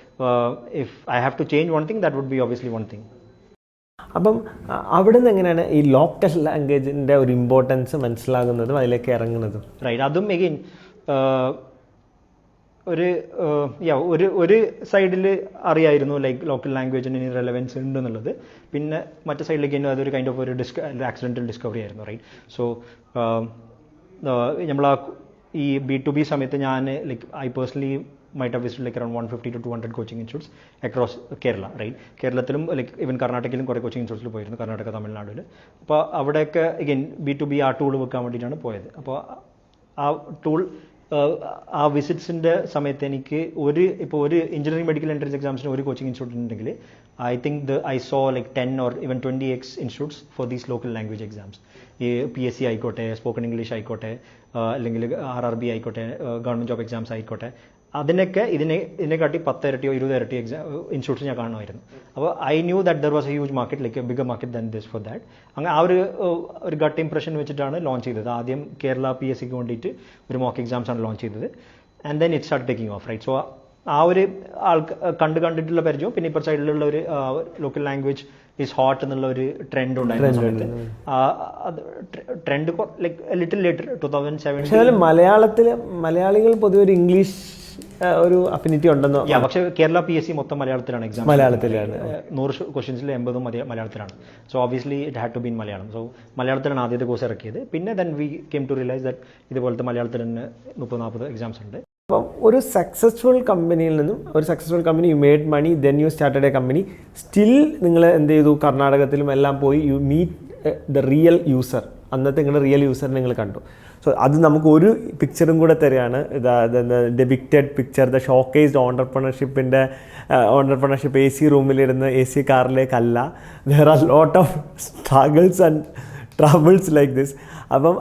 if I have to change one thing that would be obviously one thing. അപ്പം അവിടെ നിന്ന് എങ്ങനെയാണ് ഈ ലോക്കൽ ലാംഗ്വേജിൻ്റെ ഒരു ഇമ്പോർട്ടൻസ് മനസ്സിലാകുന്നതും അതിലേക്ക് ഇറങ്ങുന്നതും? റൈറ്റ്. അതും എഗെയിൻ ഒരു സൈഡിൽ അറിയായിരുന്നു ലൈക്ക് ലോക്കൽ ലാംഗ്വേജിന് ഇനി റെലവൻസ് ഉണ്ടെന്നുള്ളത്. പിന്നെ മറ്റേ സൈഡിലേക്ക് അതൊരു കൈൻഡ് ഓഫ് ഒരു ആക്സിഡൻ്റൽ ഡിസ്കവറി ആയിരുന്നു, റൈറ്റ്? സോ നമ്മൾ ഈ B2B സമയത്ത് ഞാൻ like I personally might have visited like around 150 to 200 coaching institutes across Kerala, right? കേരളത്തിലും ലൈക്ക് ഈവൻ കർണാടകയിലും കുറേ കോച്ചിങ് ഇൻസ്റ്റിറ്റ്യൂട്ട്സിൽ പോയിരുന്നു, കർണാടക, തമിഴ്നാട്ടിൽ. അപ്പോൾ അവിടെയൊക്കെ അഗൈൻ B2B ആ ടൂൾ വെക്കാൻ വേണ്ടിയിട്ടാണ് പോയത്. അപ്പോൾ ആ ടൂൾ ആ വിസിറ്റ്സിൻ്റെ സമയത്ത് എനിക്ക് ഇപ്പോൾ ഒരു എഞ്ചിനീയറിംഗ് മെഡിക്കൽ എൻട്രൻസ് എക്സാംസിന് ഒരു കോച്ചിങ് ഇൻസ്റ്റിറ്റ്യൂട്ട് ഉണ്ടെങ്കിൽ I think I so like 10 or even 20x institutes for these local language exams. ഈ PSC ആയിക്കോട്ടെ, സ്പോക്കൺ ഇംഗ്ലീഷ് ആയിക്കോട്ടെ, അല്ലെങ്കിൽ RRB ആയിക്കോട്ടെ, ഗവൺമെൻറ് ജോബ് എക്സാംസ് ആയിക്കോട്ടെ, അതിനൊക്കെ ഇതിനെക്കാട്ടി 10 ഇരട്ടിയോ 20 ഇരട്ടി ഇൻസ്റ്റിറ്റ്യൂട്ട്സ് ഞാൻ കാണുമായിരുന്നു. അപ്പോൾ I knew that there was A huge market, like A bigger market than this for that. അങ്ങനെ ആ ഒരു ഗട്ട് ഇംപ്രഷൻ വെച്ചിട്ടാണ് ലോഞ്ച് ചെയ്തത്. ആദ്യം കേരള PSCക്ക് വേണ്ടിയിട്ട് ഒരു മോക്ക് എക്സാംസ് ആണ് ലോഞ്ച് ചെയ്തത്. And then it start taking off, right? So ആ ഒരു കണ്ടിട്ടുള്ള പരിചയവും പിന്നെ ഇപ്പോൾ സൈഡിലുള്ള ഒരു ലോക്കൽ ലാംഗ്വേജ് ഈസ് ഹോട്ട് എന്നുള്ള ഒരു ട്രെൻഡ് ഉണ്ടായിരുന്ന സമയത്ത് ട്രെൻഡ് ലൈക്ക് ലിറ്റിൽ ലേറ്റർ 2007. മലയാളികൾ പൊതുവെ ഒരു ഇംഗ്ലീഷ് ഒരു അഫിനിറ്റി ഉണ്ടെന്നോ? പക്ഷേ കേരള PSC മൊത്തം മലയാളത്തിലാണ് എക്സാം. മലയാളത്തിലാണ് 100 ക്വസ്റ്റ്യൻസിൽ 80 മലയാളത്തിലാണ്. So obviously it had to be in Malayalam. So മലയാളത്തിലാണ് ആദ്യത്തെ കോഴ്സ് ഇറക്കിയത്. പിന്നെ then we came to realise that ഇതുപോലത്തെ മലയാളത്തിൽ തന്നെ 30-40 എക്സാംസ് ഉണ്ട്. അപ്പം ഒരു സക്സസ്ഫുൾ കമ്പനിയിൽ നിന്നും ഒരു successful company, you made money, then you started a company, still നിങ്ങൾ എന്ത് ചെയ്തു? കർണാടകത്തിലും എല്ലാം പോയി you meet the real user. അന്നത്തെ നിങ്ങളുടെ റിയൽ യൂസറിനെ നിങ്ങൾ കണ്ടു. സോ അത് നമുക്ക് ഒരു പിക്ചറും കൂടെ തരികയാണ്. Depicted picture, the showcased entrepreneurship AC റൂമിലിരുന്ന് AC കാറിലേക്കല്ല. There are lot of struggles and troubles like this. അപ്പം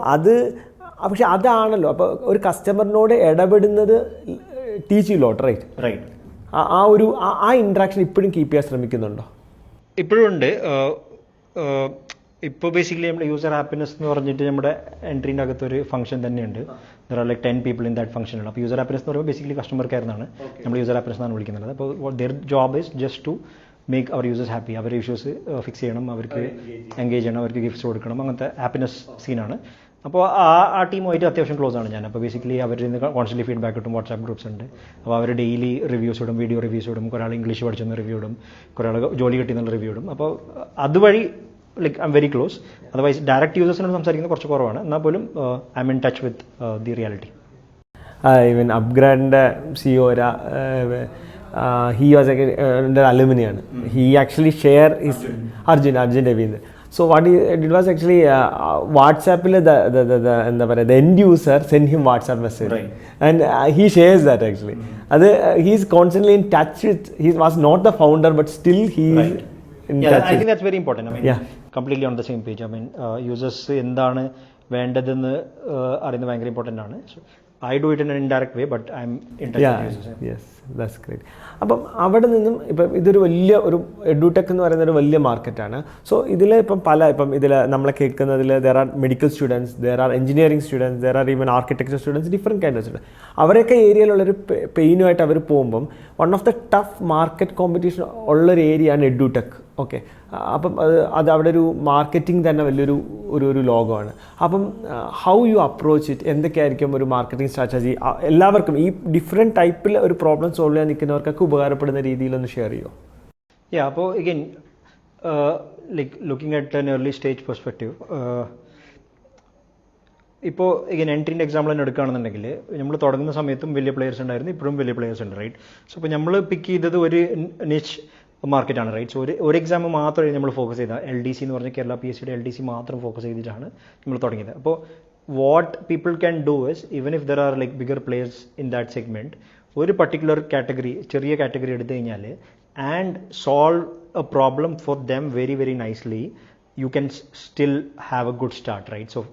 പക്ഷെ അതാണല്ലോ അപ്പോൾ ഒരു കസ്റ്റമറിനോട് ഇടപെടുന്നത് ടീച്ച് യു ലോട്ട്, റൈറ്റ്? ആ ഇൻട്രാക്ഷൻ ഇപ്പോഴും കീപ്പ് ചെയ്യാൻ ശ്രമിക്കുന്നുണ്ടോ? ഇപ്പോഴും ഉണ്ട്. ഇപ്പോൾ ബേസിക്കലി നമ്മുടെ യൂസർ ഹാപ്പിനെസ് എന്ന് പറഞ്ഞിട്ട് നമ്മുടെ എൻട്രീൻ്റെ അകത്തൊരു ഫംഗ്ഷൻ തന്നെയുണ്ട്. There are like 10 people in that function. അപ്പോൾ യൂസർ ഹാപ്പിനെസ് എന്ന് പറയുമ്പോൾ ബേസിക്കലി കസ്റ്റമർ കെയർ എന്നാണ് നമ്മൾ യൂസർ ഹാപ്പിനെസ് എന്നാണ് വിളിക്കുന്നത്. അപ്പോൾ their job is just to make our users happy. അവരുടെ ഇഷ്യൂസ് ഫിക്സ് ചെയ്യണം, അവർക്ക് എൻഗേജ് ചെയ്യണം, അവർക്ക് ഗിഫ്റ്റ്സ് കൊടുക്കണം, അങ്ങനത്തെ ഹാപ്പിനെസ് സീനാണ്. അപ്പോൾ ആ ടീമുമായിട്ട് അത്യാവശ്യം ക്ലോസ് ആണ് ഞാൻ. അപ്പോൾ ബേസിക്കലി അവരിൽ നിന്ന് കോൺസ്റ്റൻ്റ്ലി ഫീഡ്ബാക്ക് കിട്ടും. വാട്സാപ്പ് ഗ്രൂപ്പ്സ് ഉണ്ട്. അപ്പോൾ അവർ ഡെയിലി റിവ്യൂസ് ഇടും, വീഡിയോ റിവ്യൂസ് ഇടും. കുറേ ആൾ ഇംഗ്ലീഷ് പഠിച്ചെന്ന് റിവ്യൂ ഇടും, കുറേ ആൾ ജോലി കിട്ടിയെന്നുള്ള റിവ്യൂ ഇടും. അപ്പോൾ അതുവഴി like I'm very close. Otherwise direct യൂസേഴ്സിനോട് സംസാരിക്കുന്നത് കുറച്ച് കുറവാണ്. എന്നാൽ പോലും I'm in touch with the reality. Even അപ്ഗ്രാഡിൻ്റെ CEO he was under aluminium. He actually share his Arjun Devendra. So what he did was actually WhatsApp the end user send him WhatsApp message, right. And he shares that actually. He's constantly in touch with. He was not the founder, but still he is in touch. I think that's very important. I mean, completely on the same page. I mean, users എന്താണ് വേണ്ടതെന്ന് അറിയുന്നത് ഭയങ്കര important ആണ്. So I do it in an indirect way, but I'm in touch with users. Yes. That's great. അപ്പം അവിടെ നിന്നും ഇപ്പം ഇതൊരു വലിയ ഒരു എഡ്യൂടെക് എന്ന് പറയുന്ന ഒരു വലിയ മാർക്കറ്റാണ്. സോ ഇതിൽ ഇപ്പം ഇതിൽ നമ്മളെ കേൾക്കുന്നതിൽ there are medical students, there are engineering students, there are even architecture students, different kind of students. അവരൊക്കെ ഏരിയയിലുള്ളൊരു പെയിനുമായിട്ട് അവർ പോകുമ്പം one of the tough market competition ഉള്ളൊരു ഏരിയയാണ് എഡ്യൂടെക്. ഓക്കെ, അപ്പം അത് അവിടെ ഒരു മാർക്കറ്റിംഗ് തന്നെ വലിയൊരു ഒരു ലോകമാണ്. അപ്പം ഹൗ യു അപ്രോച്ച് ഇറ്റ്, എന്തൊക്കെയായിരിക്കും ഒരു മാർക്കറ്റിംഗ് സ്ട്രാറ്റജി എല്ലാവർക്കും ഈ ഡിഫറെൻറ്റ് ടൈപ്പിൽ ഒരു പ്രോബ്ലം സോൾവ് ചെയ്യാൻ നിൽക്കുന്നവർക്കൊക്കെ ഉപകാരപ്പെടുന്ന രീതിയിലൊന്ന് ഷെയർ ചെയ്യുമോ? അപ്പോൾ again like looking at an early stage perspective, ഇപ്പോൾ ഇങ്ങനെ എൻട്രീൻ്റെ എക്സാമ്പിൾ തന്നെ എടുക്കുകയാണെന്നുണ്ടെങ്കിൽ നമ്മൾ തുടങ്ങുന്ന സമയത്തും വലിയ പ്ലേയേഴ്സ് ഉണ്ടായിരുന്നു, ഇപ്പോഴും വലിയ പ്ലേയേഴ്സ് ഉണ്ട്, റൈറ്റ്? സോ ഇപ്പോൾ നമ്മൾ പിക്ക് ചെയ്തത് ഒരു നിച്ച് മാർക്കറ്റാണ്, റൈറ്റ്? സോ ഒരു എക്സാം മാത്രമേ നമ്മൾ ഫോക്കസ് ചെയ്ത LDC എന്ന് പറഞ്ഞാൽ കേരള PSCയുടെ LDC മാത്രം ഫോക്കസ് ചെയ്തിട്ടാണ് നമ്മൾ തുടങ്ങിയത്. അപ്പോൾ what people can do is, even if there are like bigger players in that segment, ഒരു പർട്ടിക്കുലർ കാറ്റഗറി, ചെറിയ കാറ്റഗറി എടുത്തു കഴിഞ്ഞാൽ and solve a problem for them very very nicely, you can still have a good start, right? So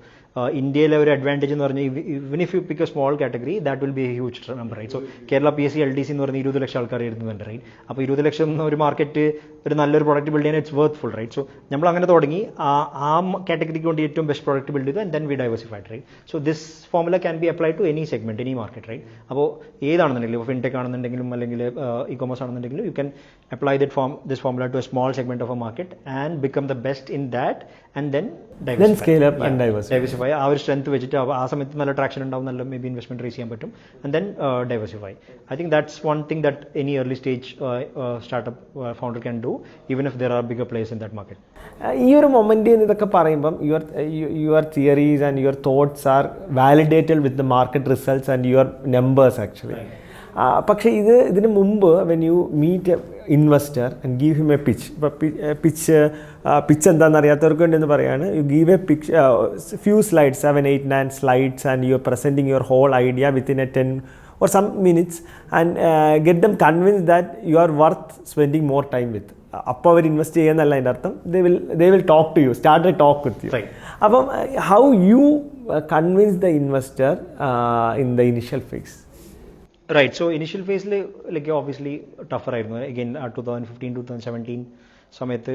ഇന്ത്യയിലെ ഒരു advantage എന്ന് പറഞ്ഞാൽ even if you pick a small category that will be a huge number, right? So Kerala PSC LDC എന്ന് പറഞ്ഞാൽ 20 ലക്ഷം ആൾക്കാർ എഴുതുന്നുണ്ട്, right? അപ്പോൾ 20 ലക്ഷം ഒരു മാർക്കറ്റ്, ഒരു നല്ലൊരു പ്രോഡക്റ്റ് ബിൽഡ് ചെയ്യാൻ ഇറ്റ്സ് വർത്ത്ഫുൾ, റൈറ്റ്? സോ നമ്മൾ അങ്ങനെ തുടങ്ങി ആ കാറ്റഗറിക്ക് വേണ്ടി ഏറ്റവും ബെസ്റ്റ് പ്രോഡക്റ്റ് ബിൽഡ് ചെയ്തു, and then we diversified, right? So this formula can be apply to any segment, any market, right? അപ്പോൾ ഏതാണെന്നുണ്ടെങ്കിലും, ഫിൻടെക് ആണെന്നുണ്ടെങ്കിലും അല്ലെങ്കിൽ ഇ കൊമേഴ്സ് ആണെന്നുണ്ടെങ്കിലും, you can apply this formula to a small segment of a market and become the best in that, and then scale up and diversify. ആ ഒരു strength വെച്ചിട്ട് ആ സമയത്ത് നല്ല ട്രാക്ഷൻ ഉണ്ടാവും, നല്ല മേ ബി ഇൻവെസ്റ്റ്മെന്റ് റേസ് ചെയ്യാൻ പറ്റും, and then diversify. I think that's one thing that any early stage startup founder can do, even if there are bigger players in that market. ഈ ഒരു മൊമെൻറ്റിൽ ഇതൊക്കെ പറയുമ്പം your theories and your thoughts are validated with the market results and your numbers actually. പക്ഷേ ഇതിന് മുമ്പ് when you meet a investor and give him a pitch, ഇപ്പോൾ pitch എന്താണെന്ന് അറിയാത്തവർക്ക് വേണ്ടി എന്ന് പറയുകയാണ്, you give A pitch few slides, 7, 8, 9 slides, and you are presenting your whole idea within a 10 or some minutes, and get them convinced that you are worth spending more time with. അപ്പോൾ അവർ invest ചെയ്യുന്നല്ല അതിൻ്റെ അർത്ഥം, they will talk to you, start a talk with you. അപ്പം how you convince the investor in the initial phase? Right, so initial phase like obviously tougher ആയിരുന്നു. Again 2015-2017 സമയത്ത്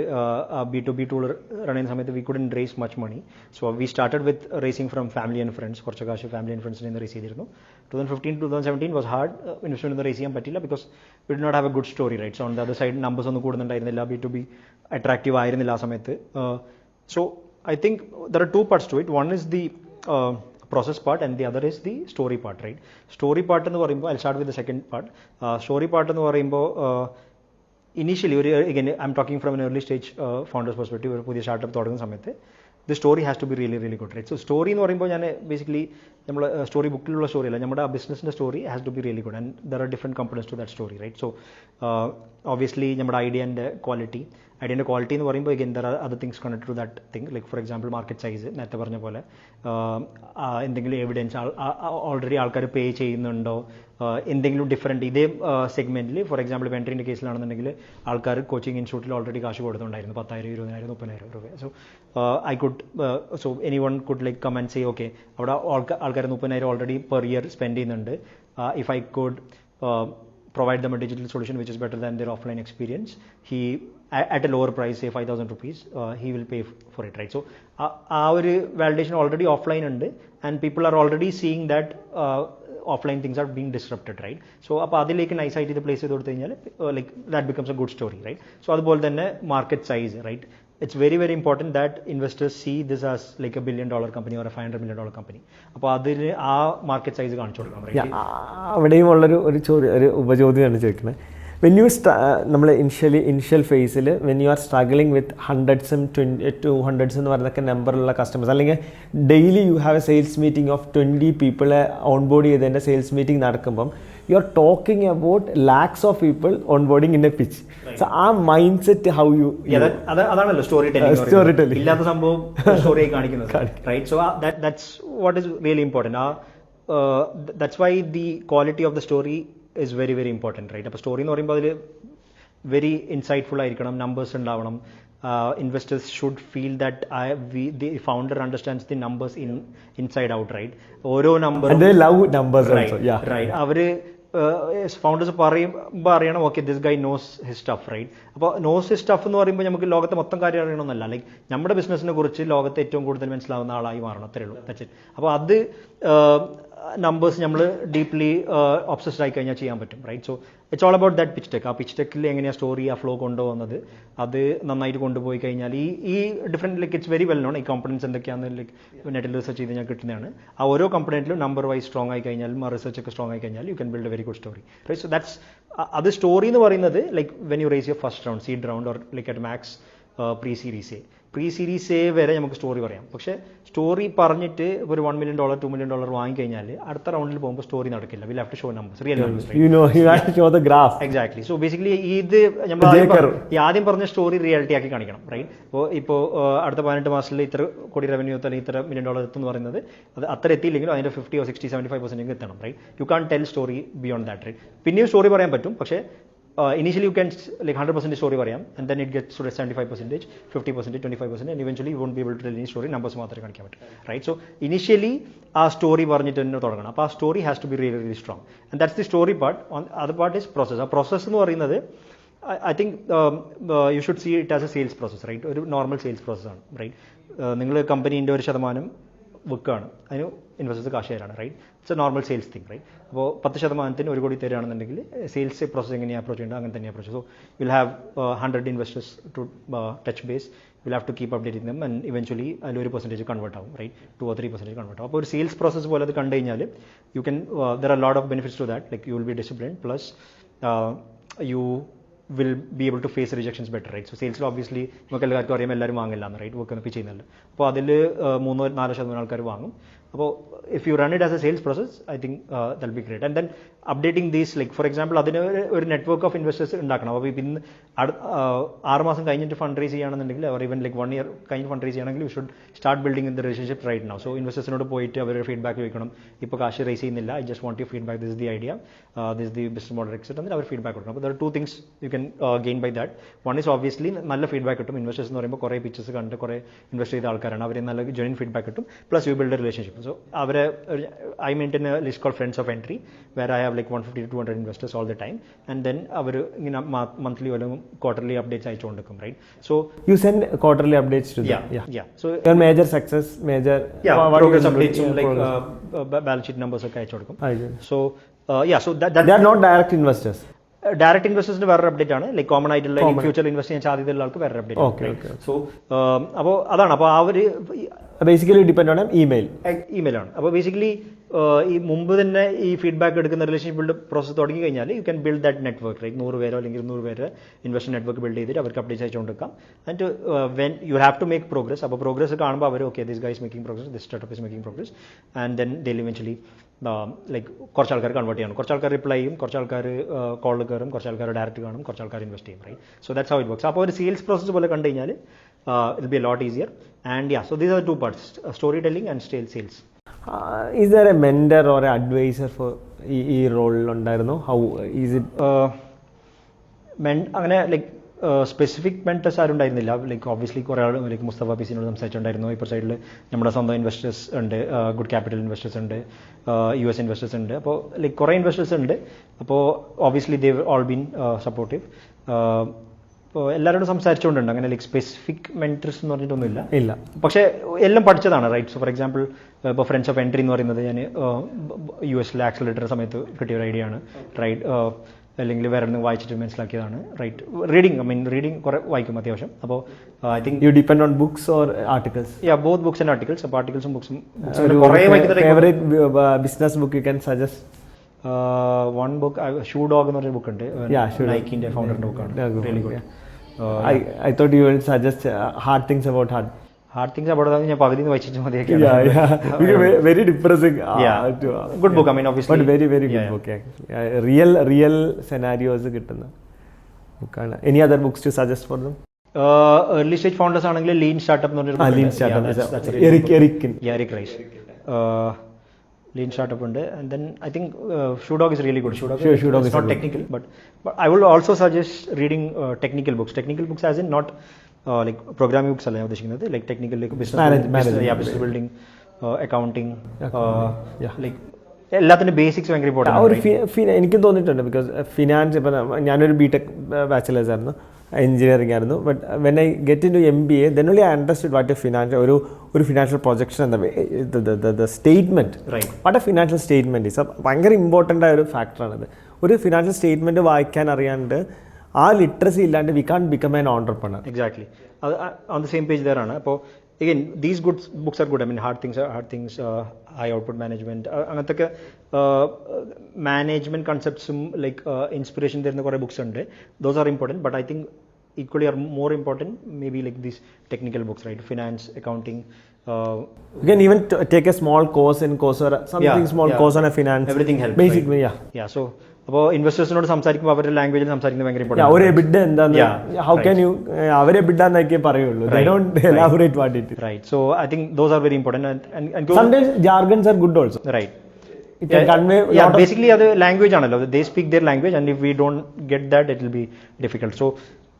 B2B tool run ചെയ്യുന്ന സമയത്ത് we couldn't raise much money. So we started with raising from family and friends. കുറച്ച് കാശ് family and ഫ്രണ്ട്സിൽ നിന്ന് raise ചെയ്തിരുന്നു. 2015-2017 was hard. Investment ഒന്നും റേസ് ചെയ്യാൻ പറ്റില്ല because we did not have a good story, right? So on the other side numbers ഒന്നും കൂടുന്നുണ്ടായിരുന്നില്ല, B2B അട്രാക്റ്റീവ് ആയിരുന്നില്ല ആ സമയത്ത്. So I think there are 2 parts to it. One is the process part and the other is the story part, right? Story part എന്ന് പറയുമ്പോൾ I'll start with the second part. Story part എന്ന് പറയുമ്പോൾ initially again I'm talking from an early stage founder's perspective, ഒരു പുതിയ startup തുടങ്ങുന്ന സമയത്ത് the story has to be really really good, right? So story എന്ന് പറയുമ്പോൾ ഞാൻ ബേസിക്കലി നമ്മൾ സ്റ്റോറി ബുക്കിലുള്ള സ്റ്റോറി അല്ല, നമ്മുടെ ആ ബിസിനസിൻ്റെ story has to be really good and there are different companies to that story, right? So obviously നമ്മുടെ ഐഡിയൻ്റെ ക്വാളിറ്റി എന്ന് പറയുമ്പോൾ again there are other things connected to that thing, like for example market size, നേരത്തെ പറഞ്ഞ പോലെ എന്തെങ്കിലും evidence already ആൾക്കാർ പേ ചെയ്യുന്നുണ്ടോ, എന്തെങ്കിലും ഡിഫറെൻറ്റ് ഇതേ സെഗ്മെൻറ്റിൽ. ഫോർ എക്സാമ്പിൾ വെൻട്രീൻ്റെ കേസിലാണെന്നുണ്ടെങ്കിൽ ആൾക്കാർ കോച്ചിങ് ഇൻസ്റ്റിറ്റ്യൂട്ടിൽ ഓൾറെഡി കാശ് കൊടുത്തുണ്ടായിരുന്നു 10,000, 20,000, 30,000 രൂപ. So I could so any one could like come and say okay, അവിടെ ആൾക്കാർ 30,000 ഓൾറെഡി പെർ ഇയർ സ്പെൻഡ് ചെയ്യുന്നുണ്ട്. If I could provide them a digital solution which is better than their offline experience, he at a lower price, say 5,000 rupees, he will pay for it, right? So our validation already offline ഉണ്ട് and people are already seeing that offline things are being disrupted, right? So അപ്പോൾ അതിലേക്ക് nice ആയിട്ട് ഇത് place ചെയ്ത് കൊടുത്തു കഴിഞ്ഞാൽ like that becomes a good story, right? So അതുപോലെ തന്നെ market size, right? It's very very important that investors see this as like a $1 billion company or a $500 million company. അപ്പോൾ അതിന് ആ മാർക്കറ്റ് സൈസ് കാണിച്ചു കൊടുക്കണം, റൈറ്റ്? അവിടെയും ഉള്ളൊരു ഒരു ഉപചോദ്യമാണ് ചോദിക്കുന്നത്. വെൻ യു നമ്മൾ ഇനിഷ്യൽ ഫേസിൽ when you are struggling with 100s and 200s എന്ന് പറയുന്നൊക്കെ നമ്പറുള്ള കസ്റ്റമേഴ്സ്, അല്ലെങ്കിൽ daily you have a sales meeting of 20 പീപ്പിളെ ഓൺബോർഡ് ചെയ്തതിൻ്റെ സെയിൽസ് മീറ്റിംഗ് നടക്കുമ്പം you are talking about lakhs of people onboarding in a pitch. Right. So our mindset, how you അതാണല്ലോ story telling. ഇല്ലാത്ത സംഭവം സ്റ്റോറി കാണിക്കുന്നത്, right? So that's what is really important. That's why the quality of the story is very very important, right? അപ്പോൾ story എന്ന് പറയുമ്പോൾ അതിൽ very insightful ആയിരിക്കണം, numbers ഉണ്ടാവണം. Investors should feel that the founder understands the numbers inside out, right? ഓരോ number, they love numbers also, yeah, right? അവര് founders പറയുമ്പോൾ അറിയണം okay this guy knows his stuff right. അപ്പോൾ നോസ് ഹിസ് സ്റ്റഫ് എന്ന് പറയുമ്പോൾ നമുക്ക് ലോകത്തെ മൊത്തം കാര്യം അറിയണമെന്നല്ല, ലൈക്ക് നമ്മുടെ ബിസിനസ്സിനെ കുറിച്ച് ലോകത്തെ ഏറ്റവും കൂടുതൽ മനസ്സിലാവുന്ന ആളായി മാറണം, അത്രേ ഉള്ളൂ. അപ്പോൾ അത് നമ്പേഴ്സ് നമ്മൾ ഡീപ്ലി ഒബ്സസ്ഡ് ആയി കഴിഞ്ഞാൽ ചെയ്യാൻ പറ്റും, right. So it's all about that pitch deck. ആ പിച്ച് ടെക്കിൽ എങ്ങനെയാണ് സ്റ്റോറി ആ ഫ്ലോ കൊണ്ടുപോകുന്നത്, അത് നന്നായിട്ട് കൊണ്ടുപോയി കഴിഞ്ഞാൽ ഈ different like it's very well known ഈ കോമ്പണൻസ് എന്തൊക്കെയാണെന്ന് ലൈക്ക് നെറ്റിൽ റിസർച്ച് ചെയ്ത് ഞാൻ കിട്ടുന്നതാണ്. ആ ഓരോ കമ്പണൻറ്റിലും നമ്പർ വൈസ് സ്ട്രോങ് ആയി കഴിഞ്ഞാലും ആ റിസർച്ച് ഒക്കെ സ്ട്രോങ് ആയി കഴിഞ്ഞാൽ you can build a very good story, right. So that's അത് സ്റ്റോറി എന്ന് പറയുന്നത് like when you raise your first round, seed round or like at max pre series A വരെ നമുക്ക് സ്റ്റോറി പറയാം. പക്ഷേ സ്റ്റോറി പറഞ്ഞിട്ട് ഒരു $1 million $2 million വാങ്ങിക്കഴിഞ്ഞാൽ അടുത്ത റൗണ്ടിൽ പോകുമ്പോൾ സ്റ്റോറി നടക്കില്ല. Will have to show numbers, real numbers, you have to show the graph. Exactly. So basically ഇത് നമ്മൾ ആദ്യം പറഞ്ഞ സ്റ്റോറി റിയാലിറ്റി ആക്കി കാണിക്കണം, റൈറ്റ്. ഇപ്പോൾ അടുത്ത 18 മാസത്തിൽ ഇത്ര കോടി റവന്യൂ അല്ലെങ്കിൽ ഇത്ര $1 million എത്തും എന്ന് പറയുന്നത് അത് അത്ര എത്തിയില്ലെങ്കിലും അതിൻ്റെ 50 or 60 75% എത്തണം, right. You can tell story beyond that, right. പിന്നെയും സ്റ്റോറി പറയാൻ പറ്റും, പക്ഷേ initially you can like 100% story പറയാം, and then it gets to 75%, 50%, 25%, and eventually you won't be able to tell any story, numbers മാത്രമേ കാണിക്കാൻ പറ്റും, right. So initially ആ story പറഞ്ഞിട്ട് തന്നെ തുടങ്ങണം. അപ്പോൾ ആ story has to be really really strong, and that's the story part. Other part is process. ആ പ്രോസസ് എന്ന് പറയുന്നത് I think you should see it as a sales process, right. ഒരു നോർമൽ സെയിൽസ് പ്രോസസ്സാണ്, റൈറ്റ്. നിങ്ങൾ കമ്പനീൻ്റെ 1% വിൽക്കുകയാണ്, അതിന് investors കാശ് തരാണ്, right. It's a normal sales thing, right. അപ്പോൾ 10% $1 കോടി തരികയാണെന്നുണ്ടെങ്കിൽ സെയിൽസ് പ്രോസസ് എങ്ങനെയാണ് അപ്രോച്ച് ചെയ്യേണ്ടത് അങ്ങനെ തന്നെ approach. So will have 100 investors to touch base, will have to keep updating them, and eventually അതിൽ 1% കൺവേർട്ട് ആവും, റൈറ്റ്. 2 or 3% കൺവേർട്ട് ആവും. അപ്പോൾ ഒരു സെയിൽസ് പ്രോസസ് പോലെ അത് കണ്ടു കഴിഞ്ഞാൽ you can there are lot of benefits to that, like you will be disciplined, plus you will be able to face rejections better, right. So sales obviously നമുക്ക് എല്ലാവർക്കും അറിയാം എല്ലാവരും വാങ്ങില്ല എന്ന്, റൈറ്റ്. വർക്ക് പിച്ച് ചെയ്യുന്നില്ല. അപ്പോൾ അതിൽ 3-4% ആൾക്കാർ വാങ്ങും. അപ്പോൾ if you run it as a sales process I think that be great. And then updating these like for example അതിന് ഒരു നെറ്റ്വർക്ക് ഓഫ് ഇൻവെസ്റ്റേഴ്സ് ഉണ്ടാക്കണം. അപ്പോൾ ഇന്ന് 6 മാസം കഴിഞ്ഞിട്ട് ഫണ്ട് റേസ് ചെയ്യുകയാണെന്നുണ്ടെങ്കിൽ അവർ ഈവൻ ലൈക്ക് 1 year കഴിഞ്ഞ് ഫണ്ട് റേസ് ചെയ്യുകയാണെങ്കിൽ you should start building in the relationship right now. So ഇൻവെസ്റ്റേഴ്സിനോട് പോയിട്ട് അവരുടെ ഫീഡ്ബാക്ക് ചോദിക്കണം, ഇപ്പോൾ കാശ് റേസ് ചെയ്യുന്നില്ല, I just want you feedback, this the idea, this the business model എക്സെറ്റ്, എന്നിട്ട് അവർ ഫീഡ്ബാക്ക് കൊടുക്കണം. അപ്പോൾ there are 2 things you can gain by that. One is obviously നല്ല ഫീഡ്ബാക്ക് കിട്ടും. ഇൻവെസ്റ്റേഴ്സ് എന്ന് പറയുമ്പോൾ കുറേ പിക്ചേഴ്സ് കണ്ട് കുറേ ഇൻവെസ്റ്റ് ചെയ്ത ആൾക്കാരാണ്, അവർ നല്ല ജെന്യൂൻ ഫീഡ്ബാക്ക് കിട്ടും. Plus you build a relationship. So അവരെ I maintain a list called friends of entry where I have like 150 to 200 investors all the time, and then അവർ ഇങ്ങനെ മന്ത്ലി അല്ലെങ്കിൽ ക്വാർട്ടർലി അപ്ഡേറ്റ്സ് അയച്ചുകൊണ്ടിരിക്കും, right. So you send quarterly updates to them. Yeah. So your major success, major progress updates like balance sheet numbers ഒക്കെ അയച്ചു കൊടുക്കും. So so that they are not direct investors. Direct ഇൻവെസ്റ്റേഴ്സിന് വേറെ update ആണ്, like common ആയിട്ടുള്ള ഫ്യൂച്ചറിൽ invest ചെയ്യാൻ സാധ്യതയുള്ള ആൾക്ക് വേറെ അപ്ഡേറ്റ്. സോ അപ്പോൾ അതാണ്. അപ്പോൾ ആ ഒരു ബേസിക്കലി ഡിപ്പെൻഡ് ആണ് ഇമെയിലാണ്. അപ്പോൾ ബേസിക്കലി ഈ മുമ്പ് തന്നെ ഈ ഫീഡ്ബാക്ക് എടുക്കുന്ന റിലേഷൻഷിപ്പ് ബിൽഡ് പ്രോസസ് തുടങ്ങി കഴിഞ്ഞാൽ you can build that network, like 100 പേരോ അല്ലെങ്കിൽ 200 പേര് ഇൻവെസ്റ്റർ നെറ്റ്വർക്ക് ബിൽഡ് ചെയ്തിട്ട് അവർക്ക് അപ്ഡേറ്റ് അയച്ചുകൊണ്ടിരിക്കാം. And when you have to make progress. അപ്പോൾ പ്രോഗ്രസ് കാണുമ്പോൾ അവർ okay this guys making progress, this startup is making progress, and then they eventually like കുറച്ച് ആൾക്കാർ കൺവേർട്ട് ചെയ്യണം, കുറച്ച് ആൾക്കാർ റിപ്ലൈ ചെയ്യും, കുറച്ച് ആൾക്കാർ കോളിൽ കയറും, കുറച്ച് ആൾക്കാർ ഡയറക്റ്റ് കാണും, കുറച്ച് ആൾക്കാർ ഇൻവെസ്റ്റ് ചെയ്യും, right. So that's how it works. അപ്പോൾ ഒരു സെയിൽസ് പ്രോസസ് പോലെ കണ്ടു കഴിഞ്ഞാൽ it be a lot easier. And so these are 2 parts, story telling and sales. Is there a mentor or an advisor for ഈ റോളിൽ ഉണ്ടായിരുന്നു? How is it? അങ്ങനെ like specific mentors ആരും ഉണ്ടായിരുന്നില്ല. ലൈക്ക് ഒബ്വിയസ്ലി കുറേ ആൾ ലൈക്ക് മുസ്തഫ പിസിനോട് സംസാരിച്ചിട്ടുണ്ടായിരുന്നു. ഇപ്പോൾ സൈഡിൽ നമ്മുടെ സ്വന്തം ഇൻവെസ്റ്റേഴ്സ് ഉണ്ട്, ഗുഡ് ക്യാപിറ്റൽ ഇൻവെസ്റ്റേഴ്സ് ഉണ്ട്, US ഇൻവെസ്റ്റേഴ്സ് ഉണ്ട്. അപ്പോൾ ലൈക്ക് കുറേ ഇൻവെസ്റ്റേഴ്സ് ഉണ്ട്. അപ്പോൾ obviously they all been supportive. അപ്പോൾ എല്ലാവരോടും സംസാരിച്ചുകൊണ്ടുണ്ട്. അങ്ങനെ ലൈക്ക് സ്പെസിഫിക് മെൻറ്റേഴ്സ് എന്ന് പറഞ്ഞിട്ടൊന്നുമില്ല, ഇല്ല. പക്ഷേ എല്ലാം പഠിച്ചതാണ്, റൈറ്റ്. സോ ഫോർ എക്സാമ്പിൾ ഇപ്പോൾ ഫ്രണ്ട്സ് ഓഫ് എൻട്രി എന്ന് പറയുന്നത് ഞാൻ US ആക്സിലേറ്റർ സമയത്ത് കിട്ടിയ ഒരു ഐഡിയ ആണ്, റൈറ്റ്. അല്ലെങ്കിൽ വേറെ എന്തെങ്കിലും വായിച്ചിട്ട് മനസ്സിലാക്കിയതാണ്, റൈറ്റ്. റീഡിങ് കുറേ വായിക്കും അത്യാവശ്യം. അപ്പോൾ I think you depend on books or articles? Both books and articles. അപ്പോൾ ആർട്ടിക്കിൾസും ബുക്സും favourite business book you can suggest? One book shoe dog എന്ന് പറഞ്ഞ ബുക്ക് ഉണ്ട്, നൈക്കിന്റെ ഫൗണ്ടറിന്റെ ബുക്കാണ്, really good. I thought you will suggest hard things about hard things about ഞാൻ പകുതി വായിച്ചിട്ട് മതിയാക്കി. Very depressing. Good book. I mean, obviously. But very good book actually. Real scenarios കിട്ടുന്ന ബുക്കാണ്. Any other books to suggest for them? Early stage founders ആണെങ്കിൽ lean startup എന്ന് പറഞ്ഞൊരു Lean Startup. Eric Rice. Lean startup ഉണ്ട്. And then I think Shoe Dog is really good. Shoe Dog is not technical, but I will also suggest reading technical books. Technical books as in not like programming books അല്ല ഞാൻ ഉദ്ദേശിക്കുന്നത്, like technical like business building, accounting, like എല്ലാത്തിൻ്റെ basics ഭയങ്കര ആ ഒരു important. എനിക്കും തോന്നിയിട്ടുണ്ട്. Because finance ഇപ്പം ഞാനൊരു ബിടെക് ബാച്ചിലേഴ്സ് ആയിരുന്നു, എഞ്ചിനീയറിംഗ് ആയിരുന്നു. But when I get in to MBA then only I understood what a financial ഒരു ഫിനാൻഷ്യൽ പ്രൊജക്ഷൻ എന്ന statement, what a financial statement is ഭയങ്കര ഇമ്പോർട്ടൻ്റ് ആയ ഒരു ഫാക്ടറാണിത്. ഒരു ഫിനാൻഷ്യൽ സ്റ്റേറ്റ്മെൻറ്റ് വായിക്കാൻ അറിയാണ്ട് ആ ലിറ്ററസി ഇല്ലാണ്ട് we can become an entrepreneur. Exactly, അത് on the same page there ആണ്. അപ്പോൾ again these good books are good. I mean hard things high output management അങ്ങനത്തെ മാനേജ്മെന്റ് കൺസെപ്റ്റ്സും ലൈക്ക് ഇൻസ്പിറേഷൻ തരുന്ന കുറേ ബുക്സ് ഉണ്ട്. Those are important, but I think equally are more important maybe like these technical books, right? Finance, accounting, you can even take a small course in Coursera, something small course on a finance, everything helps basically, right? So അപ്പോൾ ഇൻവെസ്റ്റേഴ്സിനോട് സംസാരിക്കുമ്പോൾ അവരുടെ ലാംഗ്വേജിൽ സംസാരിക്കുന്നത് ഭയങ്കര important. ഒരു എബിഡ് എന്താന്ന്, how can you, അവരെ എബിഡാന്നൊക്കെ പറയുള്ളൂ, they don't elaborate what it is, right? So I think those are very important, and sometimes jargons are good also, right? It can convey basically അത് ലാംഗ്വേജ് ആണല്ലോ, they speak their language and if we don't get that it will be difficult. So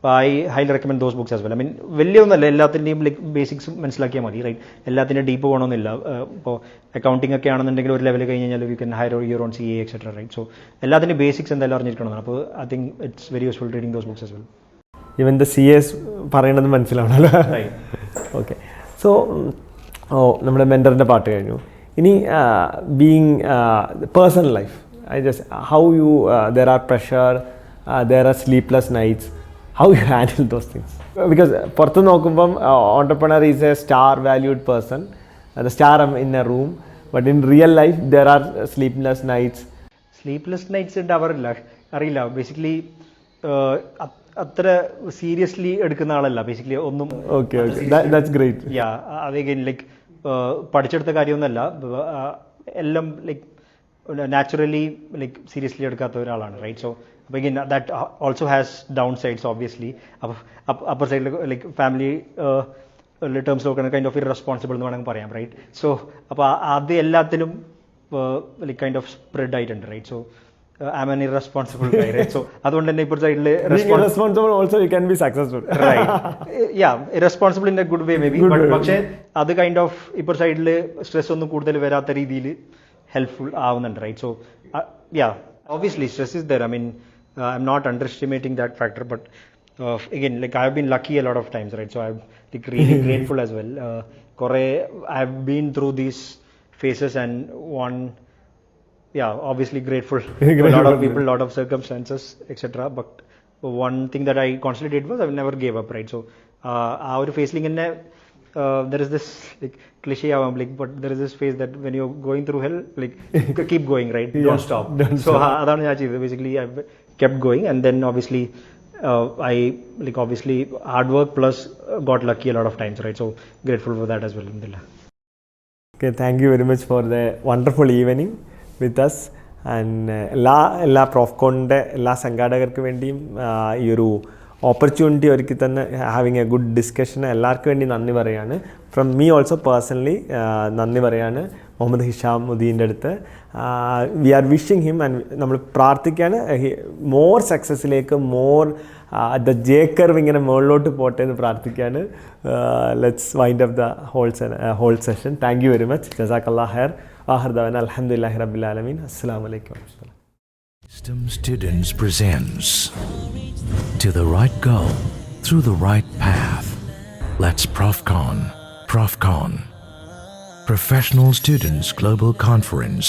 I highly recommend those books as well. I mean വലിയ ഒന്നല്ല, എല്ലാത്തിൻ്റെയും like basics മനസ്സിലാക്കിയാൽ മതി, right? എല്ലാത്തിൻ്റെ deep പോകണമെന്നില്ല. ഇപ്പോൾ accounting ഒക്കെ ആണെന്നുണ്ടെങ്കിൽ ഒരു ലെവൽ കഴിഞ്ഞ് കഴിഞ്ഞാൽ you can hire your own CA etcetera, right? So എല്ലാത്തിൻ്റെ ബേസിക്സ് എന്തായാലും അറിഞ്ഞിരിക്കണം. അപ്പോൾ I think it's very useful reading those books as well. Even the CS പറയണത് മനസ്സിലാവണല്ലോ. ഓക്കെ, സോ നമ്മുടെ മെൻറ്ററിൻ്റെ പാട്ട് കഴിഞ്ഞു. ഇനി being personal life, how you there are pressure, there are sleepless nights, how you handle those things? Because പുറത്ത് നോക്കുമ്പം entrepreneur is a star valued person, the star in a room, but in real life there are sleepless nights ഉണ്ടാവാറില്ല, അറിയില്ല. Basically അത്ര seriously എടുക്കുന്ന ആളല്ല basically ഒന്നും. Okay, that's great. അതെഗെയിൻ like പഠിച്ചെടുത്ത കാര്യമൊന്നുമല്ല, എല്ലാം ലൈക്ക് നാച്ചുറലി ലൈക്ക് സീരിയസ്ലി എടുക്കാത്ത ഒരാളാണ്, റൈറ്റ്? സോ അപ്പോൾ again that also has downsides obviously. Upper സൈഡിൽ ലൈക്ക് ഫാമിലി ടേംസ് നോക്കുന്ന കൈൻഡ് ഓഫ് ഇറസ്പോൺസിബിൾ എന്ന് വേണമെങ്കിൽ പറയാം, റൈറ്റ്? സോ അപ്പോൾ അത് എല്ലാത്തിലും ലൈക്ക് കൈൻഡ് ഓഫ് സ്പ്രെഡ് ആയിട്ടുണ്ട്, right? So I'm an irresponsible guy, right? So അതുകൊണ്ട് തന്നെ ഇപ്പോൾ സൈഡിൽ irresponsible also you can be successful, right? Irresponsible in a good way maybe, but പക്ഷേ അത് കൈൻഡ് ഓഫ് ഇപ്പോൾ സൈഡിൽ സ്ട്രെസ് ഒന്നും കൂടുതൽ വരാത്ത രീതിയിൽ ഹെൽപ്ഫുൾ ആവുന്നുണ്ട്, right? So obviously stress is there. I mean I'm not underestimating that factor, but again like I have been lucky a lot of times, right? So I'm like really grateful as well. I have been through these phases and obviously grateful to a lot of people, lot of circumstances, etc. But one thing that I constantly did was I never gave up, right? So our facing in there is this like cliche but there is this phase that when you're going through hell, like keep going, right? Don't stop. So adana I achieved. Basically I've kept going, and then obviously I like obviously hard work plus got lucky a lot of times, right? So grateful for that as well, alhamdulillah. Okay, thank you very much for the wonderful evening with us, and എല്ലാ പ്രോഫ്കോണിൻ്റെ എല്ലാ സംഘാടകർക്ക് വേണ്ടിയും ഈ ഒരു opportunity ഒരുക്കി തന്നെ having A good discussion എല്ലാവർക്കും വേണ്ടി നന്ദി പറയാണ്. ഫ്രം മീ ഓൾസോ പേഴ്സണലി നന്ദി പറയാണ് മുഹമ്മദ് ഹിഷാമുദ്ദീൻ്റെ അടുത്ത്. We are wishing him, and നമ്മൾ പ്രാർത്ഥിക്കുകയാണ് മോർ സക്സസ്സിലേക്ക്, മോർ ദ ജെ കർവ് ഇങ്ങനെ മുകളിലോട്ട് പോട്ടെ എന്ന് പ്രാർത്ഥിക്കുകയാണ്. Let's wind up the whole session. Thank you very much. ജസാക്കല്ലാഹ് ഖൈർ. ആഖിർ ദഅവാന അൽഹംദുലില്ലാഹി റബ്ബിൽ ആലമീൻ. അസ്സലാമു അലൈക്കും വറഹ്മത്തുള്ളാഹി. Wisdom Students presents To the Right Goal Through the Right Path. Let's ProfCon. Professional Students Global Conference.